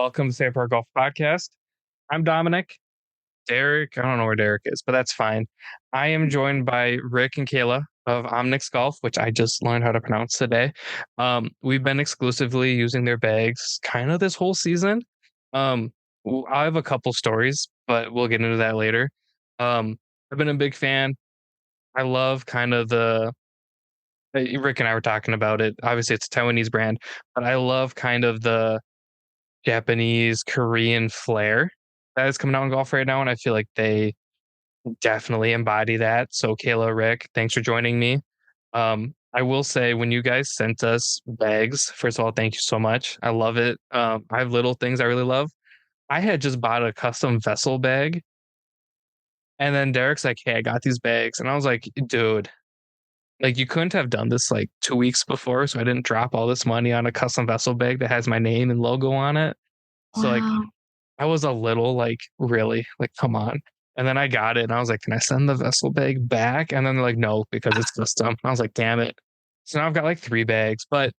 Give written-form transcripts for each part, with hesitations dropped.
Welcome to Save Our Golf Podcast. I'm Dominic. Derek, I don't know where Derek is, but that's fine. I am joined by Rick and Kaila of OmniX Golf, which I just learned how to pronounce today. We've been exclusively using their bags kind of this whole season. I have a couple stories, but we'll get into that later. I've been a big fan. I love kind of Rick and I were talking about it. Obviously, it's a Taiwanese brand, but I love kind of the Japanese, Korean flair that is coming out in golf right now, and I feel like they definitely embody that. So, Kayla, Rick, thanks for joining me. I will say, when you guys sent us bags, first of all, thank you so much. I love it. I have little things I really love. I had just bought a custom vessel bag, and then Derek's like, "Hey, I got these bags," and I was like, "Dude, like you couldn't have done this like 2 weeks before, so I didn't drop all this money on a custom vessel bag that has my name and logo on it." So like Wow. I was a little like, really? Like, come on. And then I got it and I was like, can I send the vessel bag back? And then they're like, no, because it's custom. I was like, damn it. So now I've got like 3 bags, but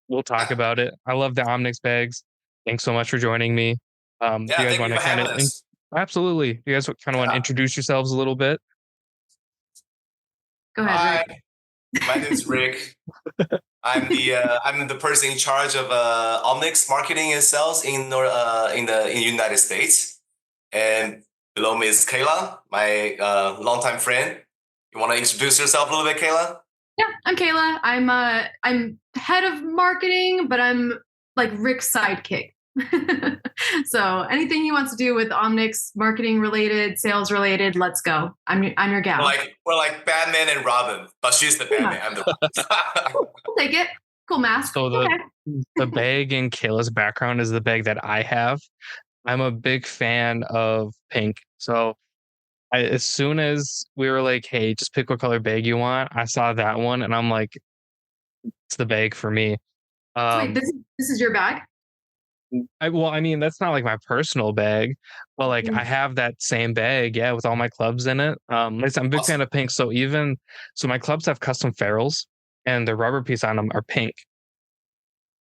we'll talk about it. I love the Omnix bags. Thanks so much for joining me. Do Yeah, you guys thank want you to for kind of, having us. absolutely. Do you guys kind of want to Yeah. introduce yourselves a little bit? Go ahead, Hi, Rick. my name is Rick. I'm the person in charge of OmniX marketing and sales in the United States. And below me is Kayla, my longtime friend. You want to introduce yourself a little bit, Kayla? Yeah, I'm Kayla. I'm head of marketing, but I'm like Rick's sidekick. So anything he wants to do with Omnix, marketing related, sales related, let's go. I'm your gal. We're like Batman and Robin, but she's the Batman. I'm the Robin. I'll take it. Cool mask. So Okay. the bag in Kayla's background is the bag that I have. I'm a big fan of pink. So as soon as we were like, "Hey, just pick what color bag you want," I saw that one, and I'm like, "It's the bag for me." Sweet. Um, This is your bag. I mean, that's not like my personal bag, but like I have that same bag, yeah, with all my clubs in it. Listen, I'm a big fan Awesome. of pink, so my clubs have custom ferrules, and the rubber piece on them are pink,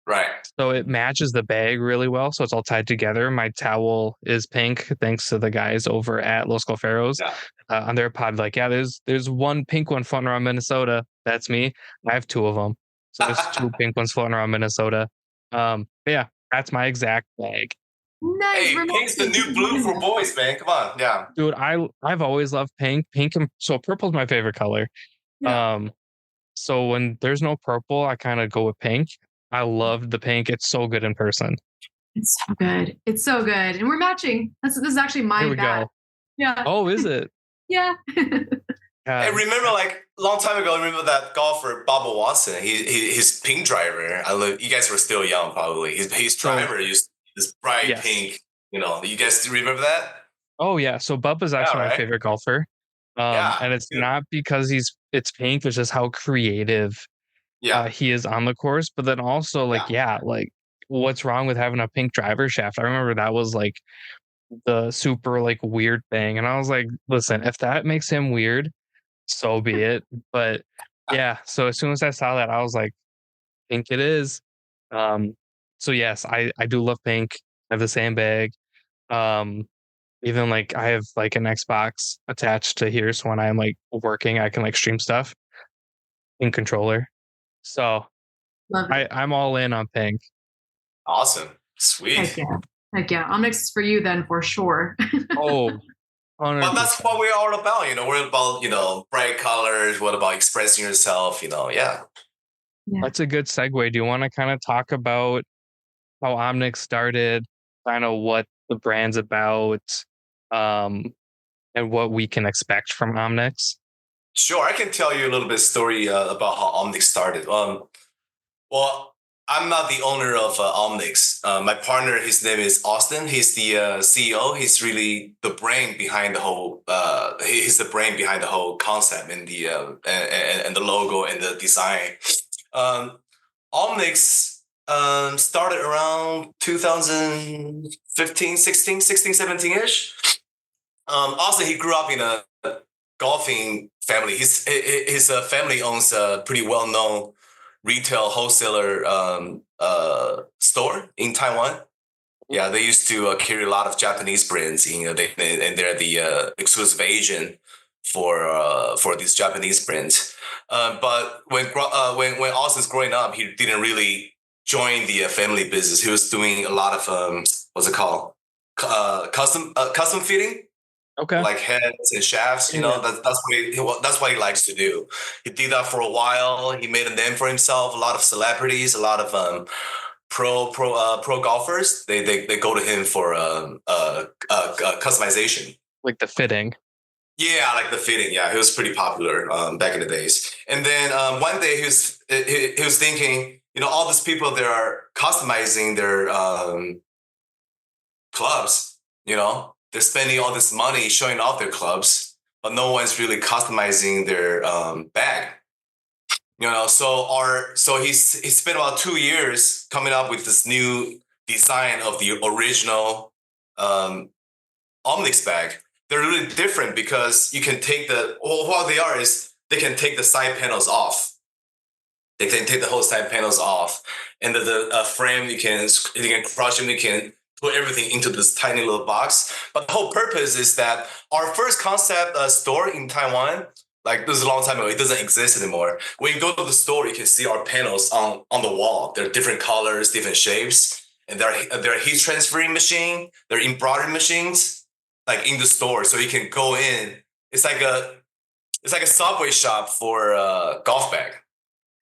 Right. so it matches the bag really well. So it's all tied together. My towel is pink, thanks to the guys over at Los Golferos. Yeah. On their pod, like, yeah, there's one pink one floating around Minnesota. That's me. I have 2 of them. So there's 2 pink ones floating around Minnesota. But yeah, that's my exact bag. Nice. Hey, pink's the new blue for boys, man. Come on. Yeah. Dude, I've always loved pink. So purple's my favorite color. Yeah. Um, so when there's no purple, I kind of go with pink. I loved the pink. It's so good in person. It's so good. It's so good. And we're matching. This is actually Here my we bag. go. Yeah. Oh, is it? Yeah. Hey, remember, like long time ago, remember that golfer Bubba Watson? His pink driver. You guys were still young, probably. His So driver used this bright yes. pink. You guys remember that? Oh yeah. So Bubba's Yeah, actually my right. favorite golfer. Yeah. And it's Dude. not because it's pink, it's just how creative Yeah. he is on the course. But then also like, Yeah. yeah, like what's wrong with having a pink driver shaft? I remember that was like the super like weird thing. And I was like, listen, if that makes him weird, so be it. But yeah, so as soon as I saw that, I was like, pink it is. Um, so yes, I do love pink. I have the same bag. Um, Even like I have like an Xbox attached to here, so when I'm like working, I can like stream stuff in controller. So Love it. I'm all in on pink. Awesome. Heck Sweet. yeah. Heck yeah. Omnix is for you then for sure. Oh, But that's 100%. what we're all about. We're about, bright colors. What about expressing yourself? Yeah. Yeah. That's a good segue. Do you want to kind of talk about how Omnix started, kind of what the brand's about, um, and what we can expect from Omnix? Sure. I can tell you a little bit story about how OmniX started. Well, I'm not the owner of OmniX. My partner, his name is Austin. He's the CEO. He's really the brain behind the whole. He's the brain behind the whole concept and the logo and the design. Um, OmniX started around 2015, 16, 17 ish. Austin, he grew up in a golfing family. His family owns a pretty well known retail wholesaler store in Taiwan. Yeah, they used to carry a lot of Japanese brands. And they're the exclusive agent for these Japanese brands. But when Austin's growing up, he didn't really join the family business. He was doing a lot of what's it called, custom fitting, Okay. like heads and shafts. Yeah. That's what he likes to do. He did that for a while. He made a name for himself. A lot of celebrities, a lot of pro golfers, they go to him for customization. Like the fitting. Yeah, like the fitting. Yeah, he was pretty popular back in the days. And then one day he was thinking, all these people that are customizing their clubs, they're spending all this money showing off their clubs, but no one's really customizing their bag. So he spent about 2 years coming up with this new design of the original OmniX bag. They're really different because you can take what they are is they can take the side panels off. They can take the whole side panels off, and the frame you can crush them. You can put everything into this tiny little box. But the whole purpose is that our first concept store in Taiwan, like this is a long time ago, it doesn't exist anymore. When you go to the store, you can see our panels on the wall. They're different colors, different shapes, and they're heat transferring machine. They're embroidery machines, like in the store, so you can go in. It's like a Subway shop for a golf bag.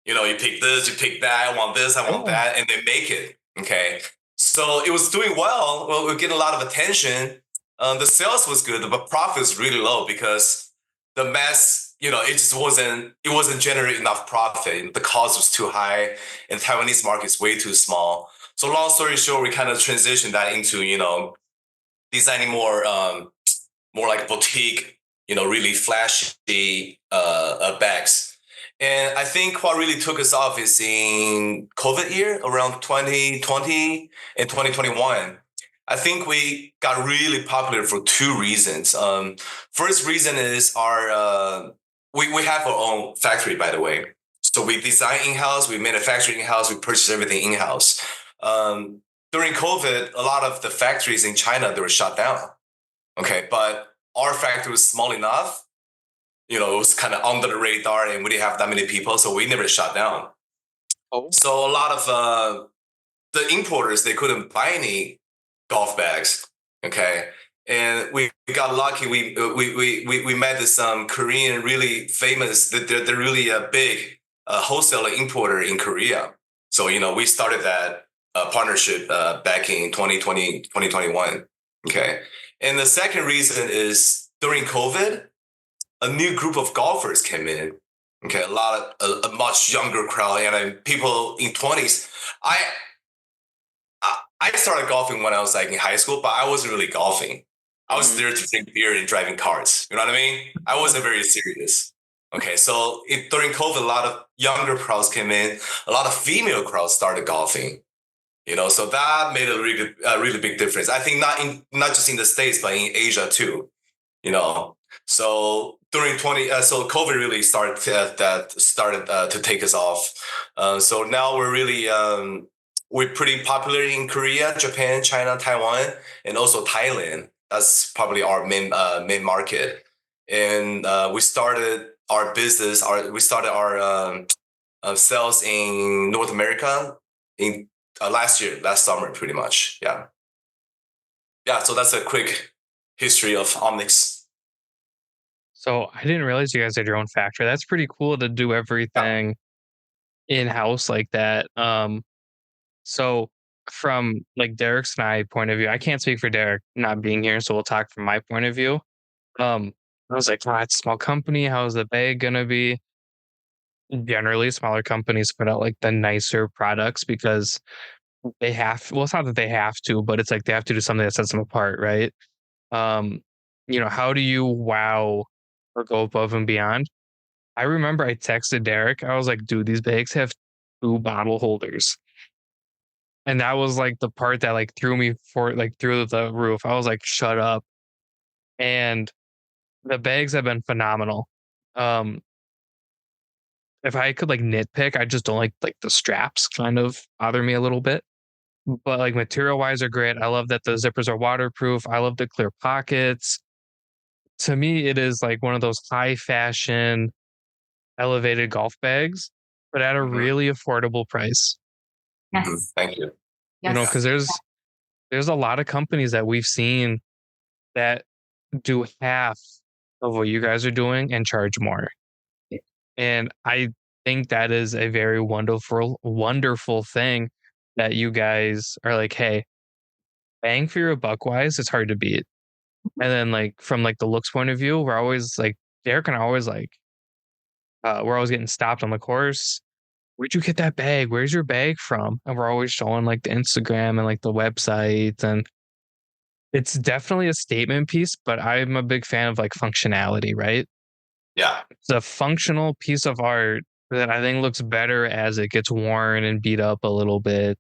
You pick this, you pick that. I want this, I want that, and they make it. Okay, so it was doing well. Well, we get a lot of attention. The sales was good, but profit was really low because the mass, it just wasn't generating enough profit. The cost was too high, and Taiwanese market is way too small. So long story short, we kind of transitioned that into designing more like boutique, really flashy bags. And I think what really took us off is in COVID year around 2020 and 2021. I think we got really popular for two reasons. First reason is we have our own factory, by the way. So we design in-house, we manufacture in-house, we purchase everything in-house. During COVID, a lot of the factories in China, they were shut down. Okay, but our factory was small enough. It was kind of under the radar and we didn't have that many people, so we never shut down. Oh. So a lot of the importers, they couldn't buy any golf bags. Okay, and we got lucky. We met this Korean really famous. They're really a big wholesaler importer in Korea. So we started that partnership back in 2020 2021. Okay, and the second reason is during COVID, a new group of golfers came in. Okay, a much younger crowd, and people in 20s. I started golfing when I was like in high school, but I wasn't really golfing. I was there to drink beer and driving cars. You know what I mean? I wasn't very serious. Okay, so during COVID, a lot of younger crowds came in. A lot of female crowds started golfing. So that made a really big difference. I think not just in the States, but in Asia too. So during so COVID really started to take us off. So now we're pretty popular in Korea, Japan, China, Taiwan, and also Thailand. That's probably our main market. And we started our business. We started our sales in North America in last summer, pretty much. Yeah. So that's a quick history of OmniX. So I didn't realize you guys had your own factory. That's pretty cool to do everything in-house like that. So from like Derek's and I point of view, I can't speak for Derek not being here, so we'll talk from my point of view. I was like, it's a small company. How's the bag gonna be? Generally, smaller companies put out like the nicer products because they have. Well, it's not that they have to, but it's like they have to do something that sets them apart, right? Um, how do you wow or go above and beyond? I remember I texted Derek. I was like, dude, these bags have 2 bottle holders. And that was like the part that like threw me through the roof. I was like, shut up. And the bags have been phenomenal. Um, if I could like nitpick, I just don't like the straps kind of bother me a little bit. but like material wise are great. I love that the zippers are waterproof. I love the clear pockets. To me, it is like one of those high fashion elevated golf bags, but at a Mhm. really affordable price. Yes. Thank you. You know, Yes. because there's a lot of companies that we've seen that do half of what you guys are doing and charge more. And I think that is a very wonderful thing that you guys are like, hey, bang for your buck wise, it's hard to beat. And then like from like the looks point of view, we're always like Derek and I always like we're always getting stopped on the course. Where'd you get that bag? Where's your bag from? And we're always showing like the Instagram and like the website. And it's definitely a statement piece, but I'm a big fan of like functionality, right? Yeah. It's a functional piece of art that I think looks better as it gets worn and beat up a little bit.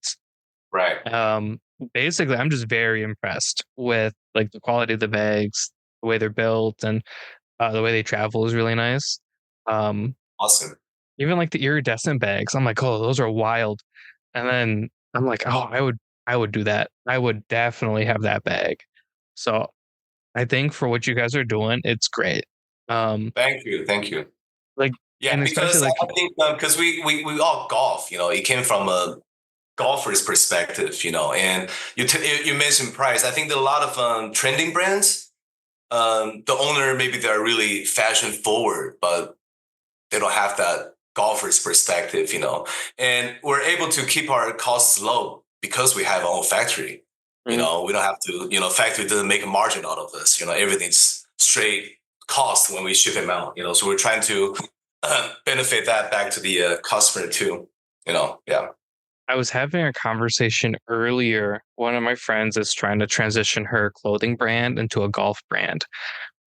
Right. Um, Basically, I'm just very impressed with like the quality of the bags, the way they're built, and the way they travel is really nice. Um, Awesome. Even like the iridescent bags, I'm like, oh, those are wild. And then I'm like, oh, I would do that. I would definitely have that bag. So I think for what you guys are doing, it's great. Um, Thank you. Thank you. like, Yeah, and especially because like, I think because we all golf, it came from a golfer's perspective, and you mentioned price. I think that a lot of trending brands, the owner maybe they're really fashion forward, but they don't have that golfer's perspective, and we're able to keep our costs low because we have our own factory. Mhm. We don't have to, factory doesn't make a margin out of this. Everything's straight cost when we ship them out. So we're trying to benefit that back to the customer too. Yeah. I was having a conversation earlier. One of my friends is trying to transition her clothing brand into a golf brand.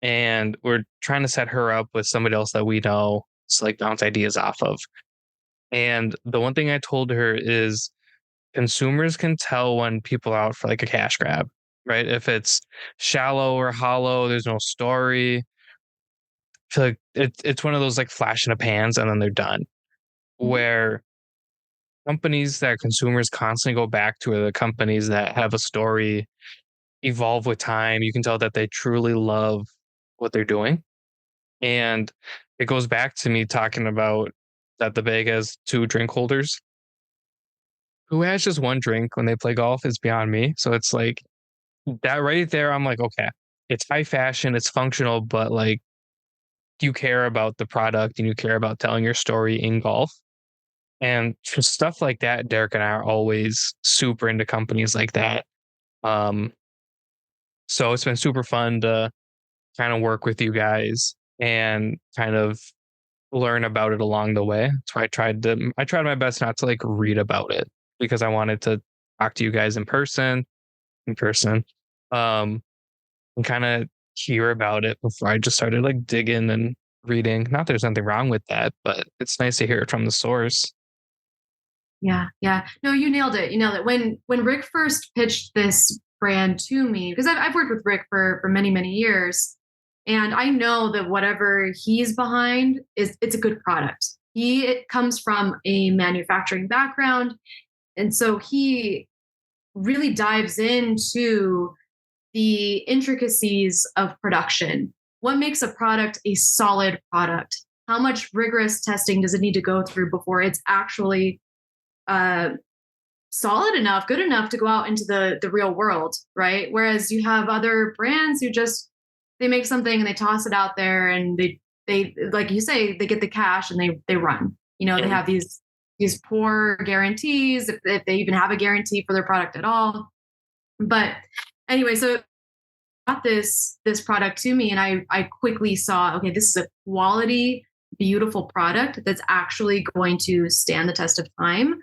And we're trying to set her up with somebody else that we know to like bounce ideas off of. And the one thing I told her is consumers can tell when people are out for like a cash grab, right? If it's shallow or hollow, there's no story. I feel like it's one of those like flash in the pans and then they're done. Mhm. Where companies that consumers constantly go back to are the companies that have a story, evolve with time. You can tell that they truly love what they're doing. And it goes back to me talking about that the bag has two drink holders. Who has just one drink when they play golf is beyond me. So it's like that right there. I'm like, okay, it's high fashion, it's functional, but like you care about the product and you care about telling your story in golf. And for stuff like that, Derek and I are always super into companies like that. Um, so it's been super fun to kind of work with you guys and kind of learn about it along the way. So I tried my best not to like read about it because I wanted to talk to you guys in person. Um and kind of hear about it before I just started like digging and reading. Not there's nothing wrong with that, but it's nice to hear it from the source. Yeah, yeah. No, you nailed it. You nailed it. When Rick first pitched this brand to me, because I've worked with Rick for many years, and I know that whatever he's behind it's a good product. It comes from a manufacturing background, and so he really dives into the intricacies of production. What makes a product a solid product? How much rigorous testing does it need to go through before it's actually uh, solid enough, good enough to go out into the real world, right? Whereas you have other brands who just they make something and they toss it out there and they like you say they get the cash and they run. They Mhm. have these poor guarantees if they even have a guarantee for their product at all. But anyway, so got this product to me and I quickly saw, okay, this is a quality beautiful product that's actually going to stand the test of time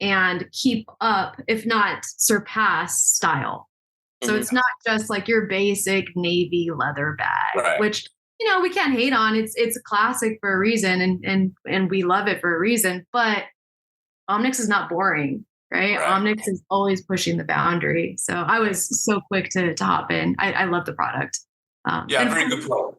and keep up if not surpass style. So Mhm. it's not just like your basic navy leather bag, Right. which we can't hate on. It's a classic for a reason and we love it for a reason, but Omnix is not boring, right? Right. Omnix is always pushing the boundary. So I was so quick to hop in. I love the product. Yeah, And very good point.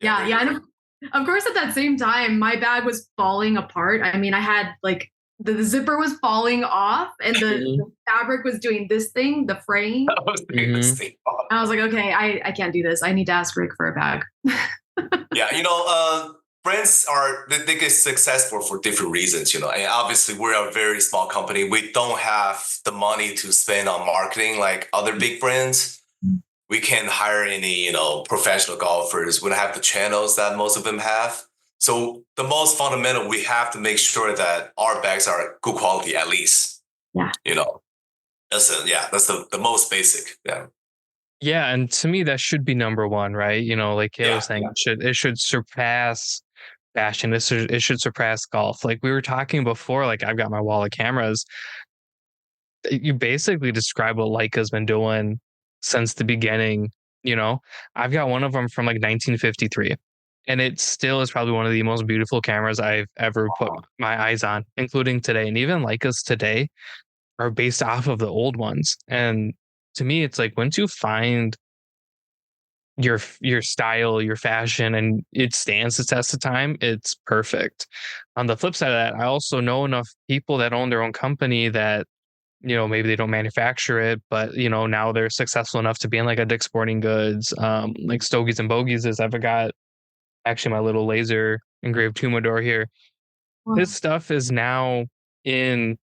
yeah, very yeah. good And point. of course, at that same time, my bag was falling apart. I mean, I had like the zipper was falling off and the fabric was doing this thing, the fraying. I was doing this thing. I was like, okay, I can't do this. I need to ask Rick for a bag. Yeah, brands they get successful for different reasons, and obviously we're a very small company. We don't have the money to spend on marketing like other big brands. We can't hire any, professional golfers. We don't have the channels that most of them have. So the most fundamental, we have to make sure that our bags are good quality at least. Yeah. That's the most basic. Yeah. Yeah, and to me that should be number one, right? Like Kaila was saying, it should surpass fashion. It should surpass golf. Like we were talking before, like I've got my wall of cameras. You basically describe what Leica's been doing since the beginning. I've got one of them from like 1953, and it still is probably one of the most beautiful cameras I've ever put my eyes on, including today. And even Leica's today are based off of the old ones. And to me, it's like once you find your style, your fashion, and it stands the test of time, it's perfect. On the flip side of that, I also know enough people that own their own company that maybe they don't manufacture it, but now they're successful enough to be in like a Dick's Sporting Goods, like Stogies and Bogies. Is I've got actually my little laser engraved humidor here. Wow. This stuff is now in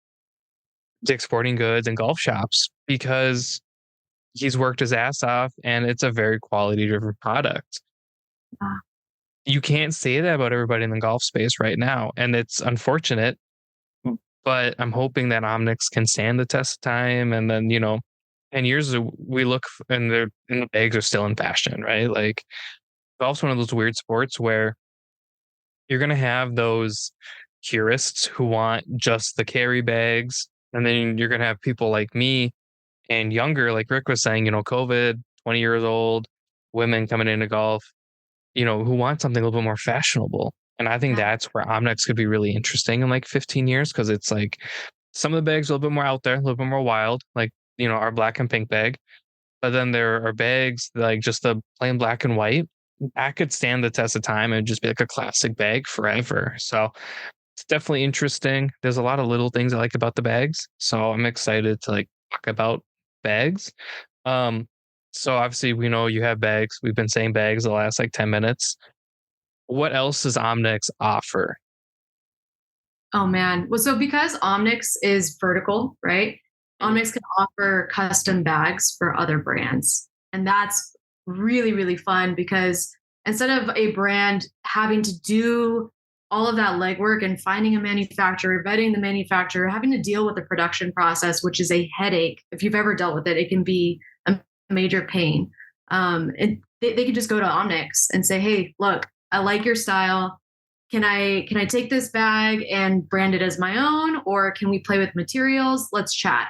Dick's Sporting Goods and golf shops because he's worked his ass off, and it's a very quality driven product. You can't say that about everybody in the golf space right now, and it's unfortunate, but I'm hoping that OmniX can stand the test of time. And then 10 years we look and the bags are still in fashion, right? Like golf's one of those weird sports where you're going to have those purists who want just the carry bags, and then you're going to have people like me and younger, like Rick was saying, COVID, 20 years old, women coming into golf, who want something a little bit more fashionable. And I think that's where OmniX could be really interesting in like 15 years, because it's like some of the bags are a little bit more out there, a little bit more wild, like, our black and pink bag. But then there are bags like just the plain black and white that could stand the test of time and just be like a classic bag forever. So it's definitely interesting. There's a lot of little things I like about the bags. So I'm excited to like talk about bags. So obviously we know you have bags. We've been saying bags the last like 10 minutes. What else does OmniX offer? Oh man. Well, so because OmniX is vertical, right? OmniX can offer custom bags for other brands. And that's really, really fun because instead of a brand having to do all of that legwork and finding a manufacturer, vetting the manufacturer, having to deal with the production process, which is a headache. If you've ever dealt with it, it can be a major pain. They can just go to OmniX and say, hey, look, I like your style. Can I take this bag and brand it as my own, or can we play with materials? Let's chat.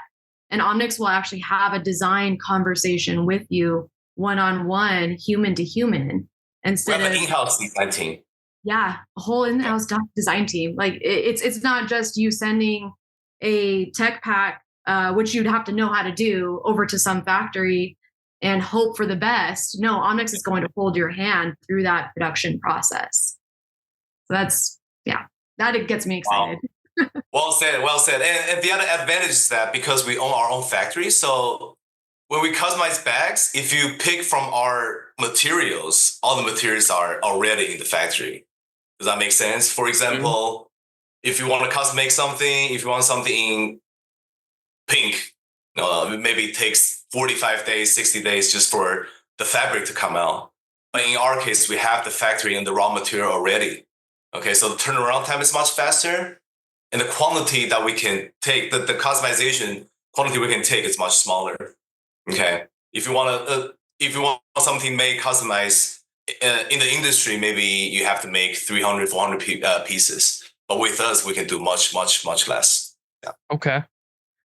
And OmniX will actually have a design conversation with you one-on-one, human to human, instead of in-house design team. Yeah, a whole in-house design team. Like it's not just you sending a tech pack, which you'd have to know how to do, over to some factory and hope for the best. No, OmniX is going to hold your hand through that production process. So that it gets me excited. Wow. Well said. And the other advantage is that because we own our own factory, so when we customize bags, if you pick from our materials, all the materials are already in the factory. Does that make sense? For example, if you want to custom make something, if you want something in pink, maybe it takes 45 days, 60 days just for the fabric to come out. But in our case, we have the factory and the raw material already. Okay, so the turnaround time is much faster, and the quantity that we can take, the customization quantity we can take is much smaller. Okay, if you want something made customized in the industry, maybe you have to make 300, 400 pieces. But with us, we can do much, much, much less. Yeah. Okay.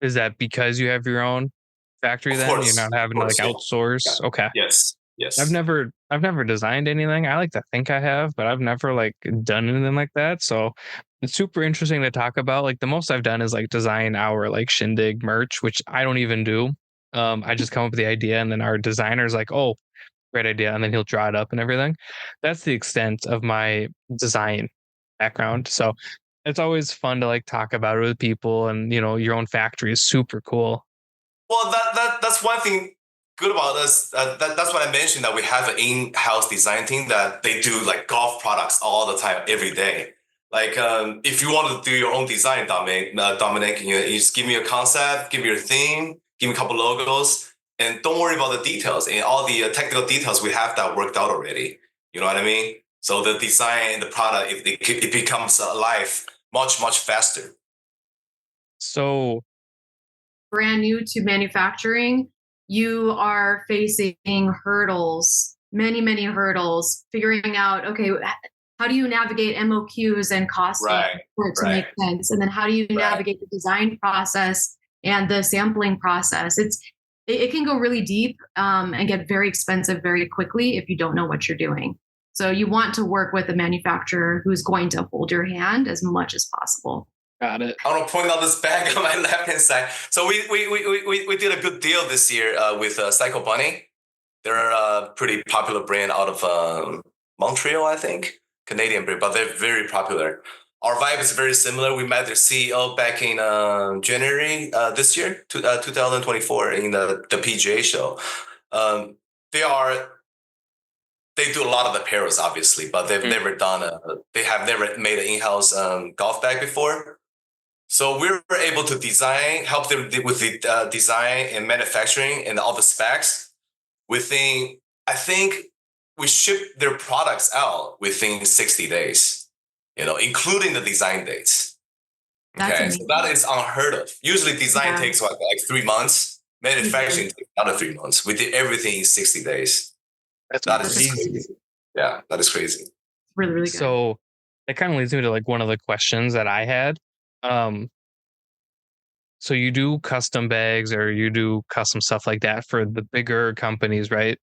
Is that because you have your own factory then? You're not having to like outsource? Yeah. Okay. Yes. I've never designed anything. I like to think I have, but I've never like done anything like that. So it's super interesting to talk about. Like the most I've done is like design our like shindig merch, which I don't even do. I just come up with the idea, and then our designer's like, oh, great idea. And then he'll draw it up and everything. That's the extent of my design background. So it's always fun to like talk about it with people, and your own factory is super cool. Well, that's one thing good about us. That's what I mentioned, that we have an in-house design team that they do like golf products all the time, every day. Like if you want to do your own design, Dominic, you just give me a concept, give me your theme, give me a couple logos, and don't worry about the details and all the technical details. We have that worked out already. You know what I mean? So the design and the product, it becomes alive much faster. So brand new to manufacturing, you are facing hurdles, many hurdles, figuring out, okay, how do you navigate MOQs and costing for it to make sense? And then how do you navigate the design process and the sampling process? It can go really deep and get very expensive very quickly if you don't know what you're doing. So you want to work with a manufacturer who's going to hold your hand as much as possible. Got it. I want to point out this bag on my left-hand side. So we did a good deal this year with Psycho Bunny. They're a pretty popular brand out of Montreal, I think. Canadian brand, but they're very popular. Our vibe is very similar. We met their CEO back in January this year, 2024, in the PGA show. They do a lot of apparels, obviously, but they've never they have never made an in-house golf bag before. So we were able to help them with the design and manufacturing and all the specs within, I think we shipped their products out within 60 days, including the design dates. Okay, so that is unheard of. Usually design takes like 3 months, manufacturing takes another 3 months. We did everything in 60 days. That is crazy. Yeah, that is crazy. Really good. So it kind of leads me to like one of the questions that I had. So you do custom bags or you do custom stuff like that for the bigger companies, right?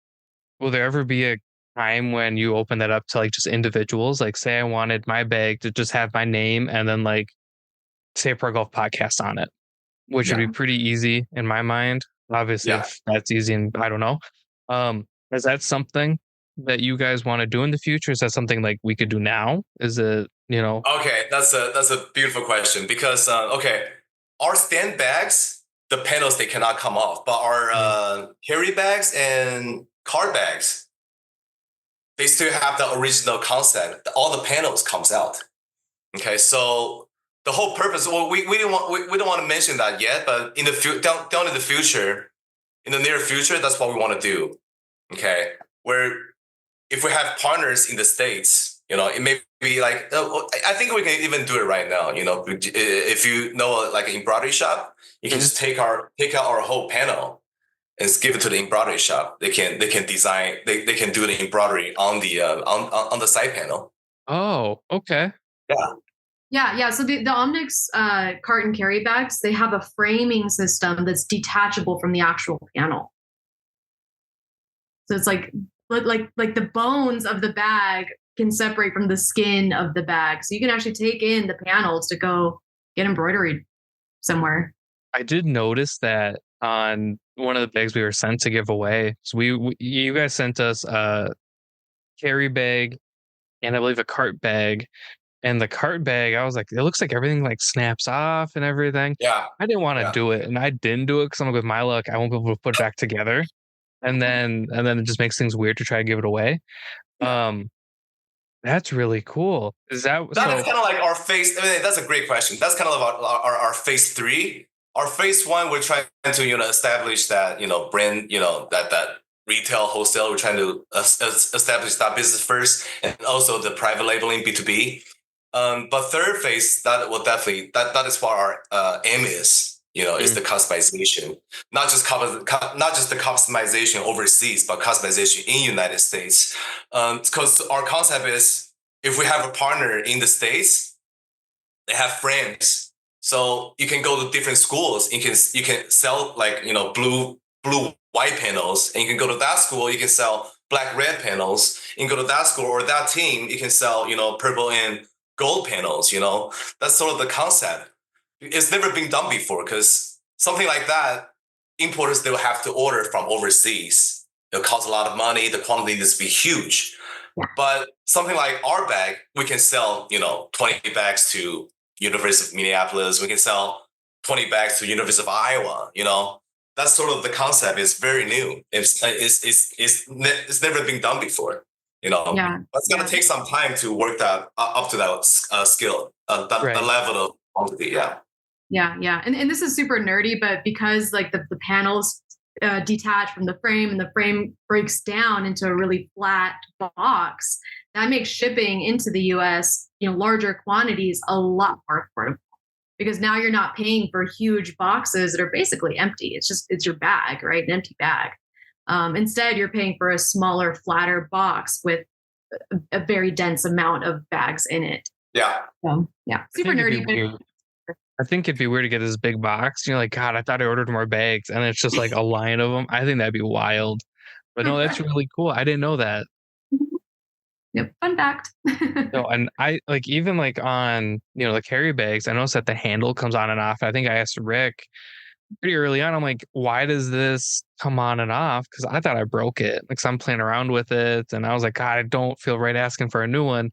Will there ever be a time when you open that up to like just individuals? Like say I wanted my bag to just have my name and then like say a Pro Golf Podcast on it, which would be pretty easy in my mind. Obviously, if that's easy, and I don't know. Is that something that you guys want to do in the future? Is that something like we could do now? Is it, Okay, that's a beautiful question because our stand bags, the panels, they cannot come off, but our carry bags and card bags, they still have the original concept. All the panels comes out. Okay, so the whole purpose. Well, we don't want to mention that yet, but in the down in the future, in the near future, that's what we want to do. Okay, where if we have partners in the States, it may be like, I think we can even do it right now. If you know like an embroidery shop, you can just take out our whole panel and give it to the embroidery shop. They can design, they can do the embroidery on the on the side panel. Oh, okay. Yeah. So the OmniX cart and carry bags, they have a framing system that's detachable from the actual panel. So it's like the bones of the bag can separate from the skin of the bag. So you can actually take in the panels to go get embroidered somewhere. I did notice that on one of the bags we were sent to give away. So you guys sent us a carry bag and I believe a cart bag. And the cart bag, I was like, it looks like everything like snaps off and everything. Yeah. I didn't want to do it. And I didn't do it because I'm like, with my luck, I won't be able to put it back together. And then it just makes things weird to try to give it away. That's really cool. Is that is kind of like our phase? I mean, that's a great question. That's kind of our phase 3. Our phase 1, we're trying to establish that brand, that retail wholesale. We're trying to establish that business first, and also the private labeling B2B. But third phase, that is what our aim is. Is the customization, not just the customization overseas, but customization in United States. Because our concept is, if we have a partner in the States, they have friends, so you can go to different schools. You can sell like blue white panels, and you can go to that school. You can sell black red panels. You can go to that school or that team. You can sell purple and gold panels. That's sort of the concept. It's never been done before, because something like that, importers, they will have to order from overseas. It'll cost a lot of money. The quantity needs to be huge. But something like our bag, we can sell, 20 bags to University of Minneapolis. We can sell 20 bags to University of Iowa. That's sort of the concept. It's very new. It's never been done before. Yeah. But it's gonna take some time to work that up to that skill, the level of quantity. Yeah. Yeah. And this is super nerdy, but because like the panels detach from the frame and the frame breaks down into a really flat box, that makes shipping into the US, larger quantities a lot more affordable. Because now you're not paying for huge boxes that are basically empty. It's your bag, right? An empty bag. Instead, you're paying for a smaller, flatter box with a very dense amount of bags in it. Yeah. Yeah. Super nerdy. I think it'd be weird to get this big box. You're like, God, I thought I ordered more bags, and it's just like a line of them. I think that'd be wild. But no, that's really cool. I didn't know that. Yep, fun fact. No, and I like even like on the carry bags. I noticed that the handle comes on and off. I think I asked Rick pretty early on. I'm like, why does this come on and off? Because I thought I broke it. Like, so I'm playing around with it, and I was like, God, I don't feel right asking for a new one.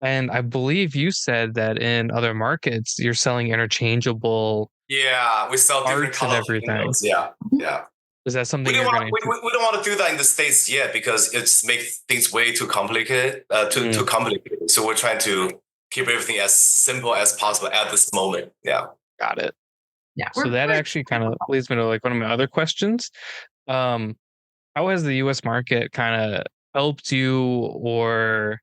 And I believe you said that in other markets you're selling interchangeable. Yeah, we sell different colors and everything. Yeah. Is that something we don't want to do that in the States yet because it's makes things way too complicated. Too complicated. So we're trying to keep everything as simple as possible at this moment. Yeah. Got it. Yeah. So that actually kind of leads me to like one of my other questions. How has the US market kind of helped you or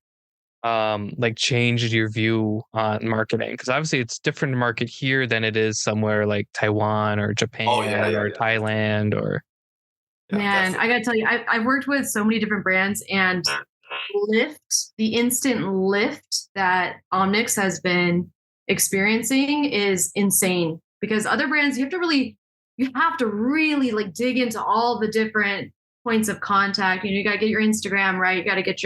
like changed your view on marketing? Because obviously it's different to market here than it is somewhere like Taiwan or Japan or Thailand or. Man, I gotta tell you, I've worked with so many different brands, and the instant lift that OmniX has been experiencing is insane. Because other brands, you have to really like dig into all the different points of contact. You gotta get your Instagram right, you gotta get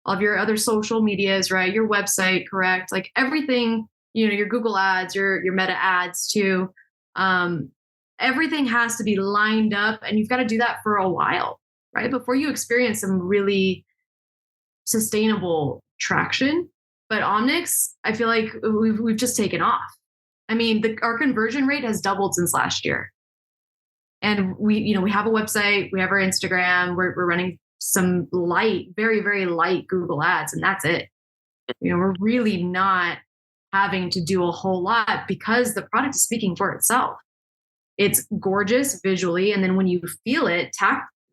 all of your other social medias right, your website correct, like everything. Your Google ads, your Meta ads too. Everything has to be lined up, and you've got to do that for a while, right? Before you experience some really sustainable traction. But OmniX, I feel like we've just taken off. I mean, our conversion rate has doubled since last year. And we have a website, we have our Instagram, we're running some very, very light Google ads, and that's it. We're really not having to do a whole lot because the product is speaking for itself. It's gorgeous visually, and then when you feel it,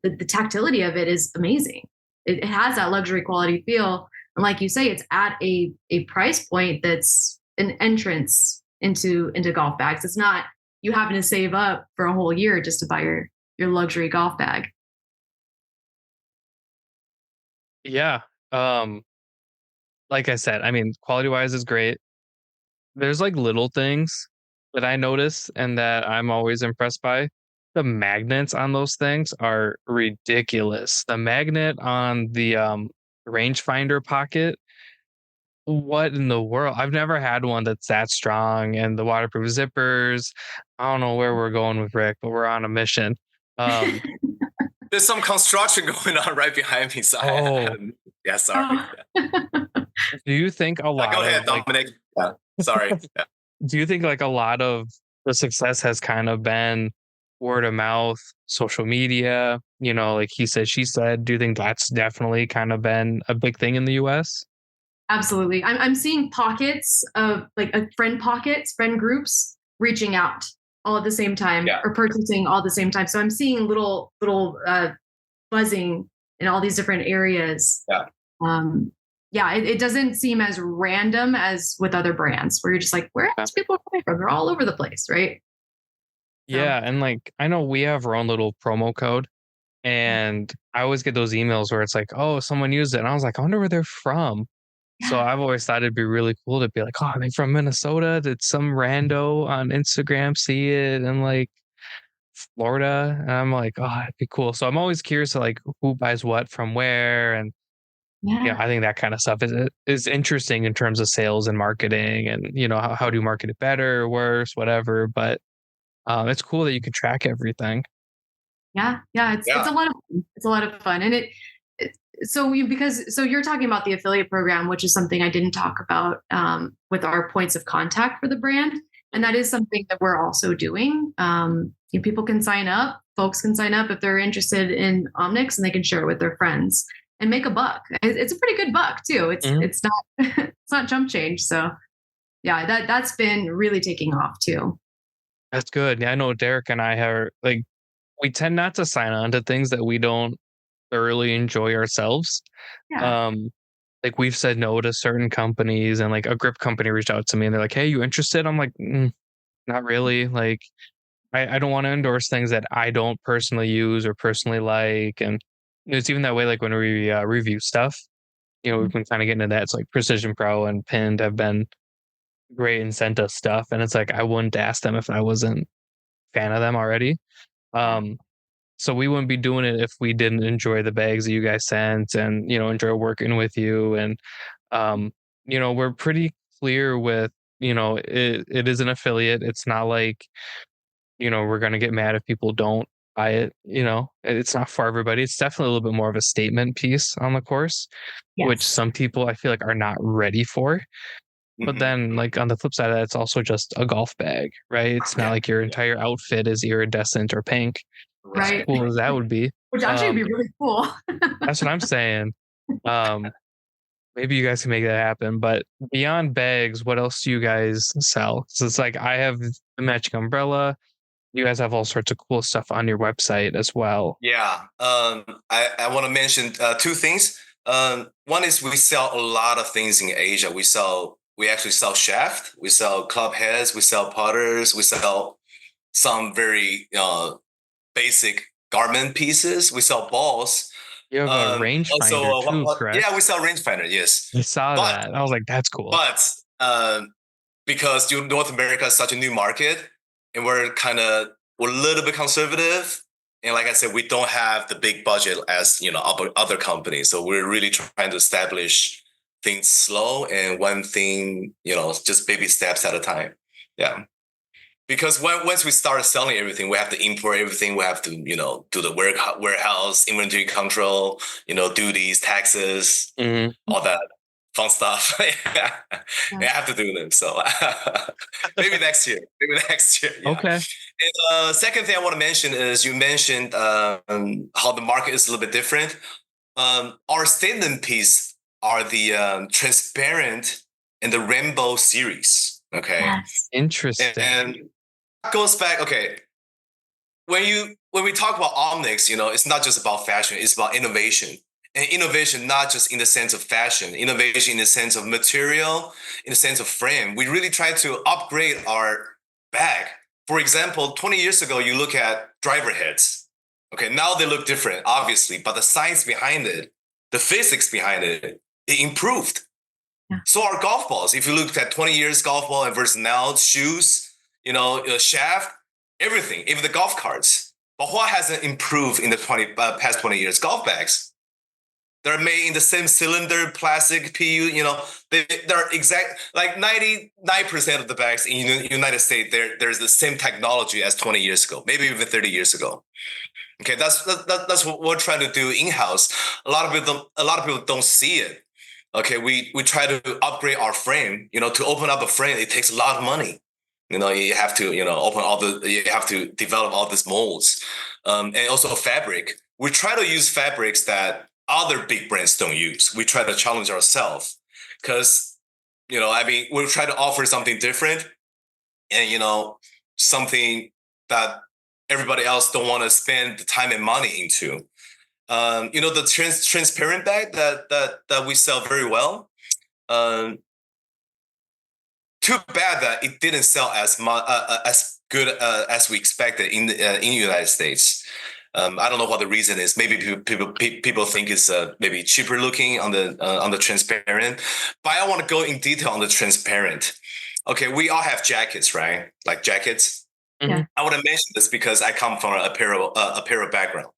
the tactility of it is amazing. It has that luxury quality feel, and like you say, it's at a price point that's an entrance into golf bags. It's not you having to save up for a whole year just to buy your luxury golf bag. Yeah, like I said, I mean, quality wise is great. There's like little things that I notice and that I'm always impressed by. The magnets on those things are ridiculous. The magnet on the rangefinder pocket, what in the world? I've never had one that's that strong. And the waterproof zippers, I don't know where we're going with Rick, but we're on a mission. There's some construction going on right behind me. So yeah, sorry. Do you think a lot go ahead, Dominic. Sorry. Do you think like a lot of the success has kind of been word of mouth, social media, like he said, she said? Do you think that's definitely kind of been a big thing in the US? Absolutely. I'm seeing pockets of like friend groups reaching out all at the same time or purchasing all at the same time. So I'm seeing little buzzing in all these different areas. It doesn't seem as random as with other brands where you're just like, where else people coming from? They're all over the place, right? Yeah, and like I know we have our own little promo code, and I always get those emails where it's like, oh, someone used it, and I was like, I wonder where they're from. Yeah. So I've always thought it'd be really cool to be like, oh, are they from Minnesota? Did some rando on Instagram see it in like Florida? And I'm like, oh, it'd be cool. So I'm always curious to like who buys what from where, and I think that kind of stuff is interesting in terms of sales and marketing, and how do you market it better or worse, whatever. But it's cool that you can track everything. It's a lot of fun. It's a lot of fun, and so you're talking about the affiliate program, which is something I didn't talk about with our points of contact for the brand. And that is something that we're also doing. People can sign up, folks can sign up if they're interested in OmniX, and they can share it with their friends and make a buck. It's a pretty good buck too. It's not it's not jump change. So yeah, that's been really taking off too. That's good. Yeah, I know Derek and I are like, we tend not to sign on to things that we don't thoroughly enjoy ourselves. Yeah. Like we've said no to certain companies, and like a grip company reached out to me and they're like, "Hey, you interested?" I'm like, not really. Like, I don't want to endorse things that I don't personally use or personally like. And it's even that way. Like when we review stuff, we've been kind of getting into that. It's like Precision Pro and Pinned have been great and sent us stuff, and it's like I wouldn't ask them if I wasn't a fan of them already. So we wouldn't be doing it if we didn't enjoy the bags that you guys sent, and enjoy working with you. And we're pretty clear with it is an affiliate. It's not like we're gonna get mad if people don't buy it. It's not for everybody. It's definitely a little bit more of a statement piece on the course, which Yes. some people I feel like are not ready for. But then, like on the flip side of that, it's also just a golf bag, right? It's not like your entire outfit is iridescent or pink. As Right. cool as that would be. Which actually would be really cool. That's what I'm saying. Maybe you guys can make that happen. But beyond bags, what else do you guys sell? So it's like I have the matching umbrella. You guys have all sorts of cool stuff on your website as well. Yeah. I want to mention two things. One is we sell a lot of things in Asia. We actually sell shaft, we sell club heads, we sell putters, we sell some very basic garment pieces. We sell balls. You have a rangefinder too, correct? Yeah, we sell rangefinder. Yes, I saw that. I was like, that's cool. But because North America is such a new market, and we're a little bit conservative, and like I said, we don't have the big budget as other companies. So we're really trying to establish things slow and one thing, just baby steps at a time. Yeah. Because once we start selling everything, we have to import everything. We have to, do the warehouse, inventory control, duties, taxes, all that fun stuff. Yeah. I have to do them. So maybe next year. Yeah. Okay. And second thing I want to mention is you mentioned how the market is a little bit different. Our statement piece are the transparent and the rainbow series. Okay. Yes. Interesting. And goes back. Okay, when we talk about OmniX, it's not just about fashion; it's about innovation. And innovation, not just in the sense of fashion, innovation in the sense of material, in the sense of frame. We really try to upgrade our bag. For example, 20 years ago, you look at driver heads. Okay, now they look different, obviously, but the science behind it, the physics behind it, it improved. Yeah. So our golf balls, if you look at 20 years golf ball and versus now, shoes, shaft, everything, even the golf carts. But what hasn't improved in the past 20 years? Golf bags. They're made in the same cylinder, plastic, PU, they're exact, like 99% of the bags in the United States, there's the same technology as 20 years ago, maybe even 30 years ago. Okay, that's what we're trying to do in-house. A lot of people don't see it. Okay, we try to upgrade our frame. To open up a frame, it takes a lot of money. You have to, you have to develop all these molds, and also fabric. We try to use fabrics that other big brands don't use. We try to challenge ourselves because, we try to offer something different and, something that everybody else don't want to spend the time and money into. The transparent bag that we sell very well. Too bad that it didn't sell as much as good as we expected in the United States. I don't know what the reason is. Maybe people think it's maybe cheaper looking on the transparent. But I want to go in detail on the transparent. Okay, we all have jackets, right? Like jackets. Yeah. I want to mention this because I come from an apparel background.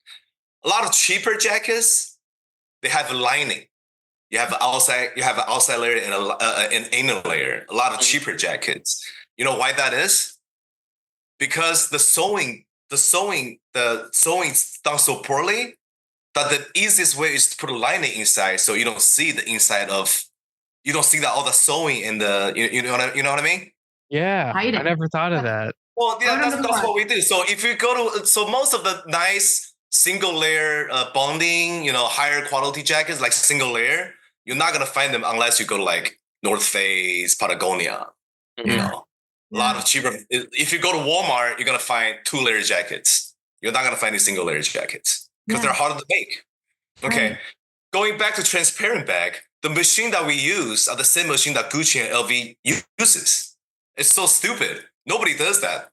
A lot of cheaper jackets, they have a lining. You have an outside layer and an inner layer. A lot of cheaper jackets. You know why that is? Because the sewing done so poorly But the easiest way is to put a lining inside, so you don't see the inside of. You don't see that all the sewing in the. You know what I mean? Yeah, Hide I it. never thought of that. Well, yeah, Photo number that's one. what we do. So if you go to, so most of the nice single layer bonding, higher quality jackets like single layer, you're not gonna find them unless you go to like North Face, Patagonia. You Yeah. know, a lot of cheaper. If you go to Walmart, you're gonna find 2-layer jackets. You're not gonna find these single layer jackets because they're harder to make. Okay, Right. going back to transparent bag, the machine that we use are the same machine that Gucci and LV uses. It's so stupid. Nobody does that.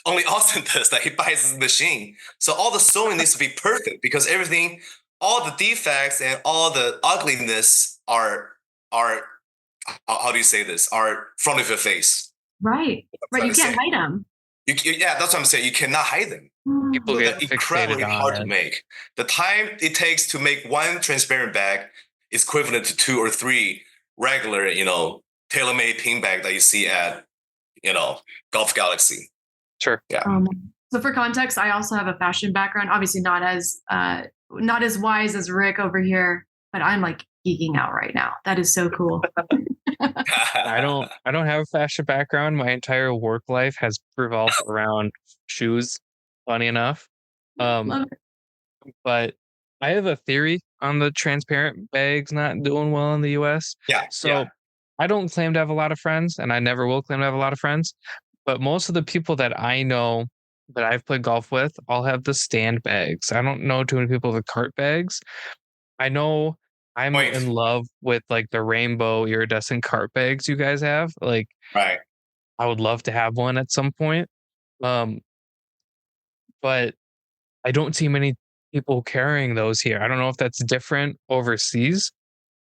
Only Austin does that. He buys his machine. So all the sewing needs to be perfect because everything, all the defects and all the ugliness are how do you say this? Are front of your face. Right. You can't hide them. Yeah, that's what I'm saying. You cannot hide them. People So get they're incredibly fixated hard on to it. make. The time it takes to make one transparent bag is equivalent to 2 or 3 regular, tailor-made pin bag that you see at, Golf Galaxy. Sure. Yeah. So for context, I also have a fashion background. Obviously, not as wise as Rick over here, but I'm like geeking out right now. That is so cool. I don't have a fashion background. My entire work life has revolved around shoes, funny enough. Love it. But I have a theory on the transparent bags not doing well in the US. Yeah. So I don't claim to have a lot of friends, and I never will claim to have a lot of friends. But most of the people that I know that I've played golf with all have the stand bags. I don't know too many people with cart bags. I know I'm in love with like the rainbow iridescent cart bags you guys have. Like, Right. I would love to have one at some point. But I don't see many people carrying those here. I don't know if that's different overseas,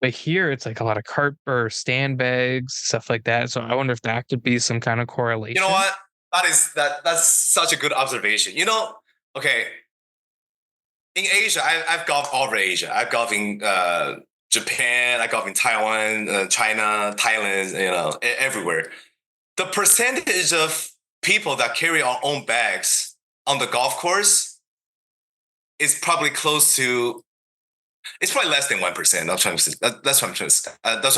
but here it's like a lot of cart or stand bags, stuff like that. So I wonder if that could be some kind of correlation. You know what? That's such a good observation. Okay. In Asia, I've golfed all over Asia. I've golfed in Japan, I golfed in Taiwan, China, Thailand, everywhere. The percentage of people that carry our own bags on the golf course is probably it's probably less than 1%. That's what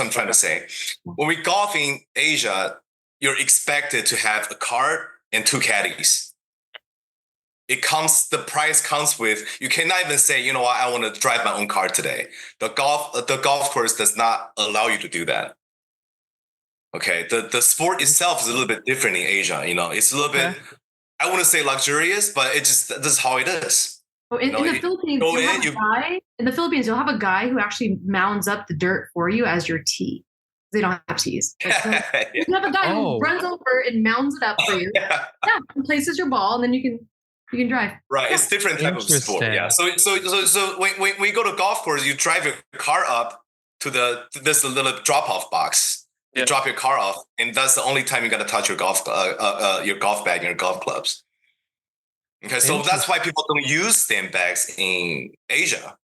I'm trying to say. When we golf in Asia, you're expected to have a cart and 2 caddies. The price comes with, you cannot even say, you know what, I want to drive my own car today. The golf course does not allow you to do that. Okay, the sport itself is a little bit different in Asia. It's a little bit, I wouldn't say luxurious, but this is how it is. In the Philippines, you'll have a guy who actually mounds up the dirt for you as your tee. They don't have tees. You have a guy who runs over and mounds it up for you. And places your ball, and then you can drive. Right, it's different type of sport. Yeah. So when we go to golf course, you drive your car up to this little drop-off box. You drop your car off, and that's the only time you got to touch your golf bag and your golf clubs. Okay, so that's why people don't use stand bags in Asia.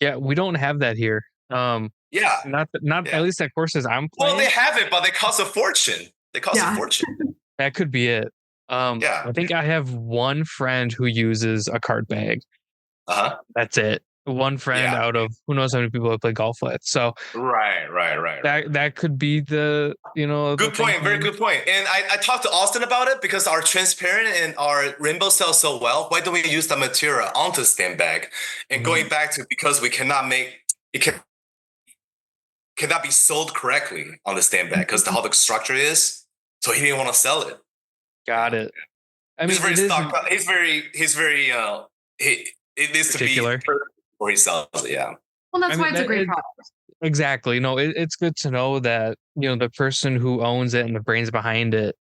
Yeah, we don't have that here. Not at least at courses I'm playing. Well, they have it, but they cost a fortune. A fortune. That could be it. I think I have one friend who uses a cart bag. That's it. One friend out of who knows how many people I play golf with. So right. That could be the good point. Very good point. And I talked to Austin about it because our transparent and our rainbow sell so well. Why don't we use that material onto stand bag? And going back to because we cannot make it cannot be sold correctly on the stand bag because how the structure is. So he didn't want to sell it. Got it. I mean, it needs particular. To be before he sells it. Yeah. Well, that's why it's a great product. Exactly. No, it's good to know that, the person who owns it and the brains behind it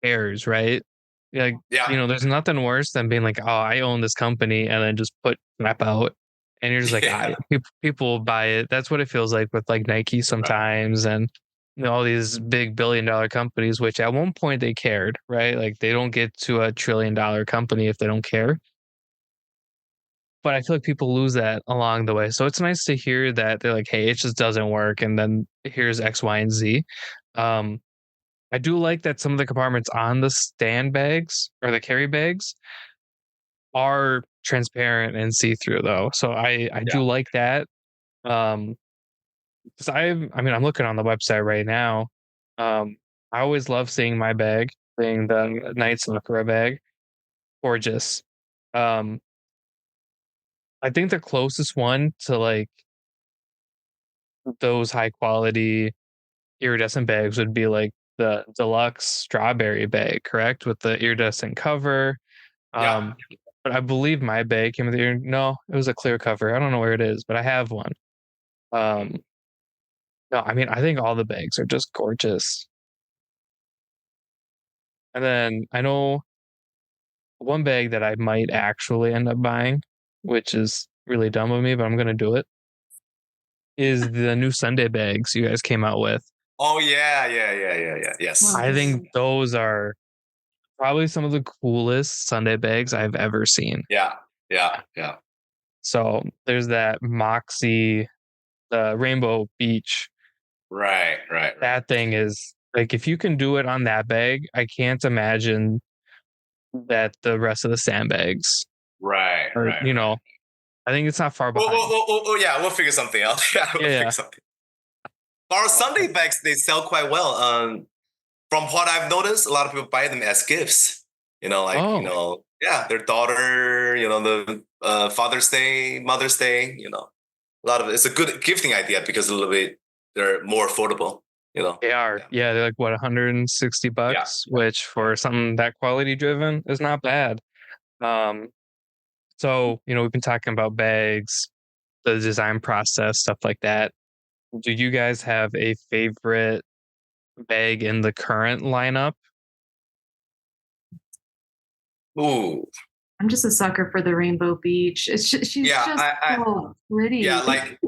cares, right? There's nothing worse than being like, oh, I own this company and then just put crap out. And you're just like, people will buy it. That's what it feels like with like Nike sometimes. And all these big $1 billion companies, which at one point they cared, right? Like they don't get to $1 trillion company if they don't care. But I feel like people lose that along the way. So it's nice to hear that they're like, hey, it just doesn't work. And then here's X, Y, and Z. I do like that some of the compartments on the stand bags or the carry bags, are transparent and see-through though. So I do like that. Um, because I'm looking on the website right now. I always love seeing my bag, seeing the Night Sakura bag. Gorgeous. Um, I think the closest one to like those high quality iridescent bags would be like the deluxe strawberry bag, correct? With the iridescent cover. Yeah. Um, but I believe my bag came with no, it was a clear cover. I don't know where it is, but I have one. Um, no, I think all the bags are just gorgeous. And then I know one bag that I might actually end up buying, which is really dumb of me, but I'm gonna do it, is the new Sunday bags you guys came out with. Oh yeah. Yes. I think those are probably some of the coolest Sunday bags I've ever seen. Yeah. So there's that Moxie, the Rainbow Beach. Right. That thing is like if you can do it on that bag, I can't imagine that the rest of the sandbags are, Right. I think it's not far Well, behind. yeah, we'll figure something out. Yeah, we'll figure Yeah. something. Our Sunday bags, they sell quite well. From what I've noticed, a lot of people buy them as gifts. Yeah, their daughter, the Father's Day, Mother's Day, a lot of it's a good gifting idea because a little bit they're more affordable. They are. Yeah, they're like what, 160 bucks, which for something that quality driven is not bad. Um, so, we've been talking about bags, the design process, stuff like that. Do you guys have a favorite bag in the current lineup? Ooh. I'm just a sucker for the Rainbow Beach. She's just so pretty. Yeah, like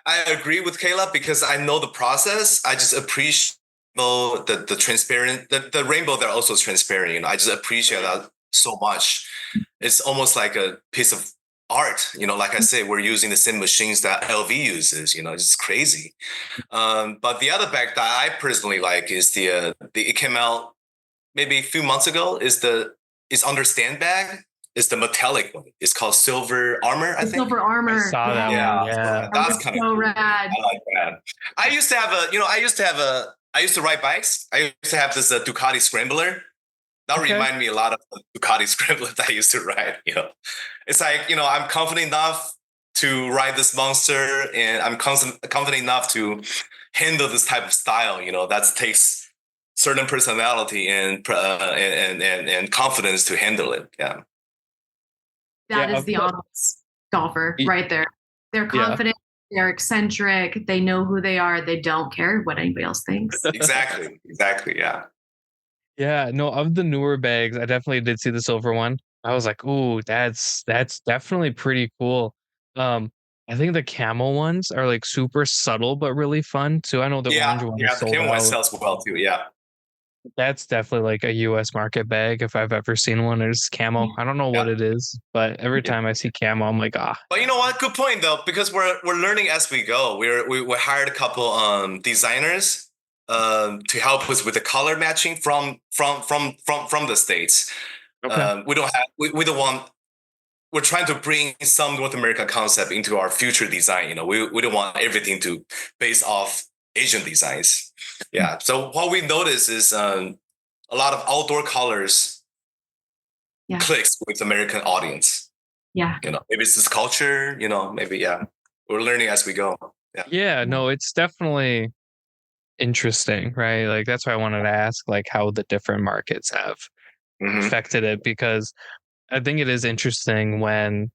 I agree with Kaila because I know the process. I just appreciate the transparent the rainbow that also is transparent. I just appreciate that so much. It's almost like a piece of art. Like I say, we're using the same machines that LV uses. It's crazy. But the other bag that I personally like is it came out maybe a few months ago. Is Understand bag. It's the metallic one. It's called Silver Armor, I think. Silver Armor. I saw that one. Yeah. That's kind of so cool. rad. I like that. I used to ride bikes. I used to have this Ducati Scrambler. That reminded me a lot of the Ducati Scrambler that I used to ride. It's like, I'm confident enough to ride this monster and I'm confident enough to handle this type of style, that takes certain personality and confidence to handle it. Yeah. That is the OmniX golfer right there. They're confident, they're eccentric, they know who they are, they don't care what anybody else thinks. Exactly, yeah. Yeah, no, of the newer bags, I definitely did see the silver one. I was like, "Ooh, that's definitely pretty cool." I think the camel ones are like super subtle but really fun too. I know the orange one is the camel one sells well too. Yeah. That's definitely like a US market bag if I've ever seen one. It's camo. I don't know what it is, but every time I see camo, I'm like, ah. But you know what? Good point though, because we're learning as we go. We hired a couple designers to help us with the color matching from the States. Okay. We don't want. We're trying to bring some North American concept into our future design. We don't want everything to base off Asian designs. Yeah. So what we notice is a lot of outdoor colors clicks with American audience. Yeah. Maybe it's this culture, maybe, we're learning as we go. Yeah, no, it's definitely interesting, right? Like that's why I wanted to ask like how the different markets have affected it, because I think it is interesting when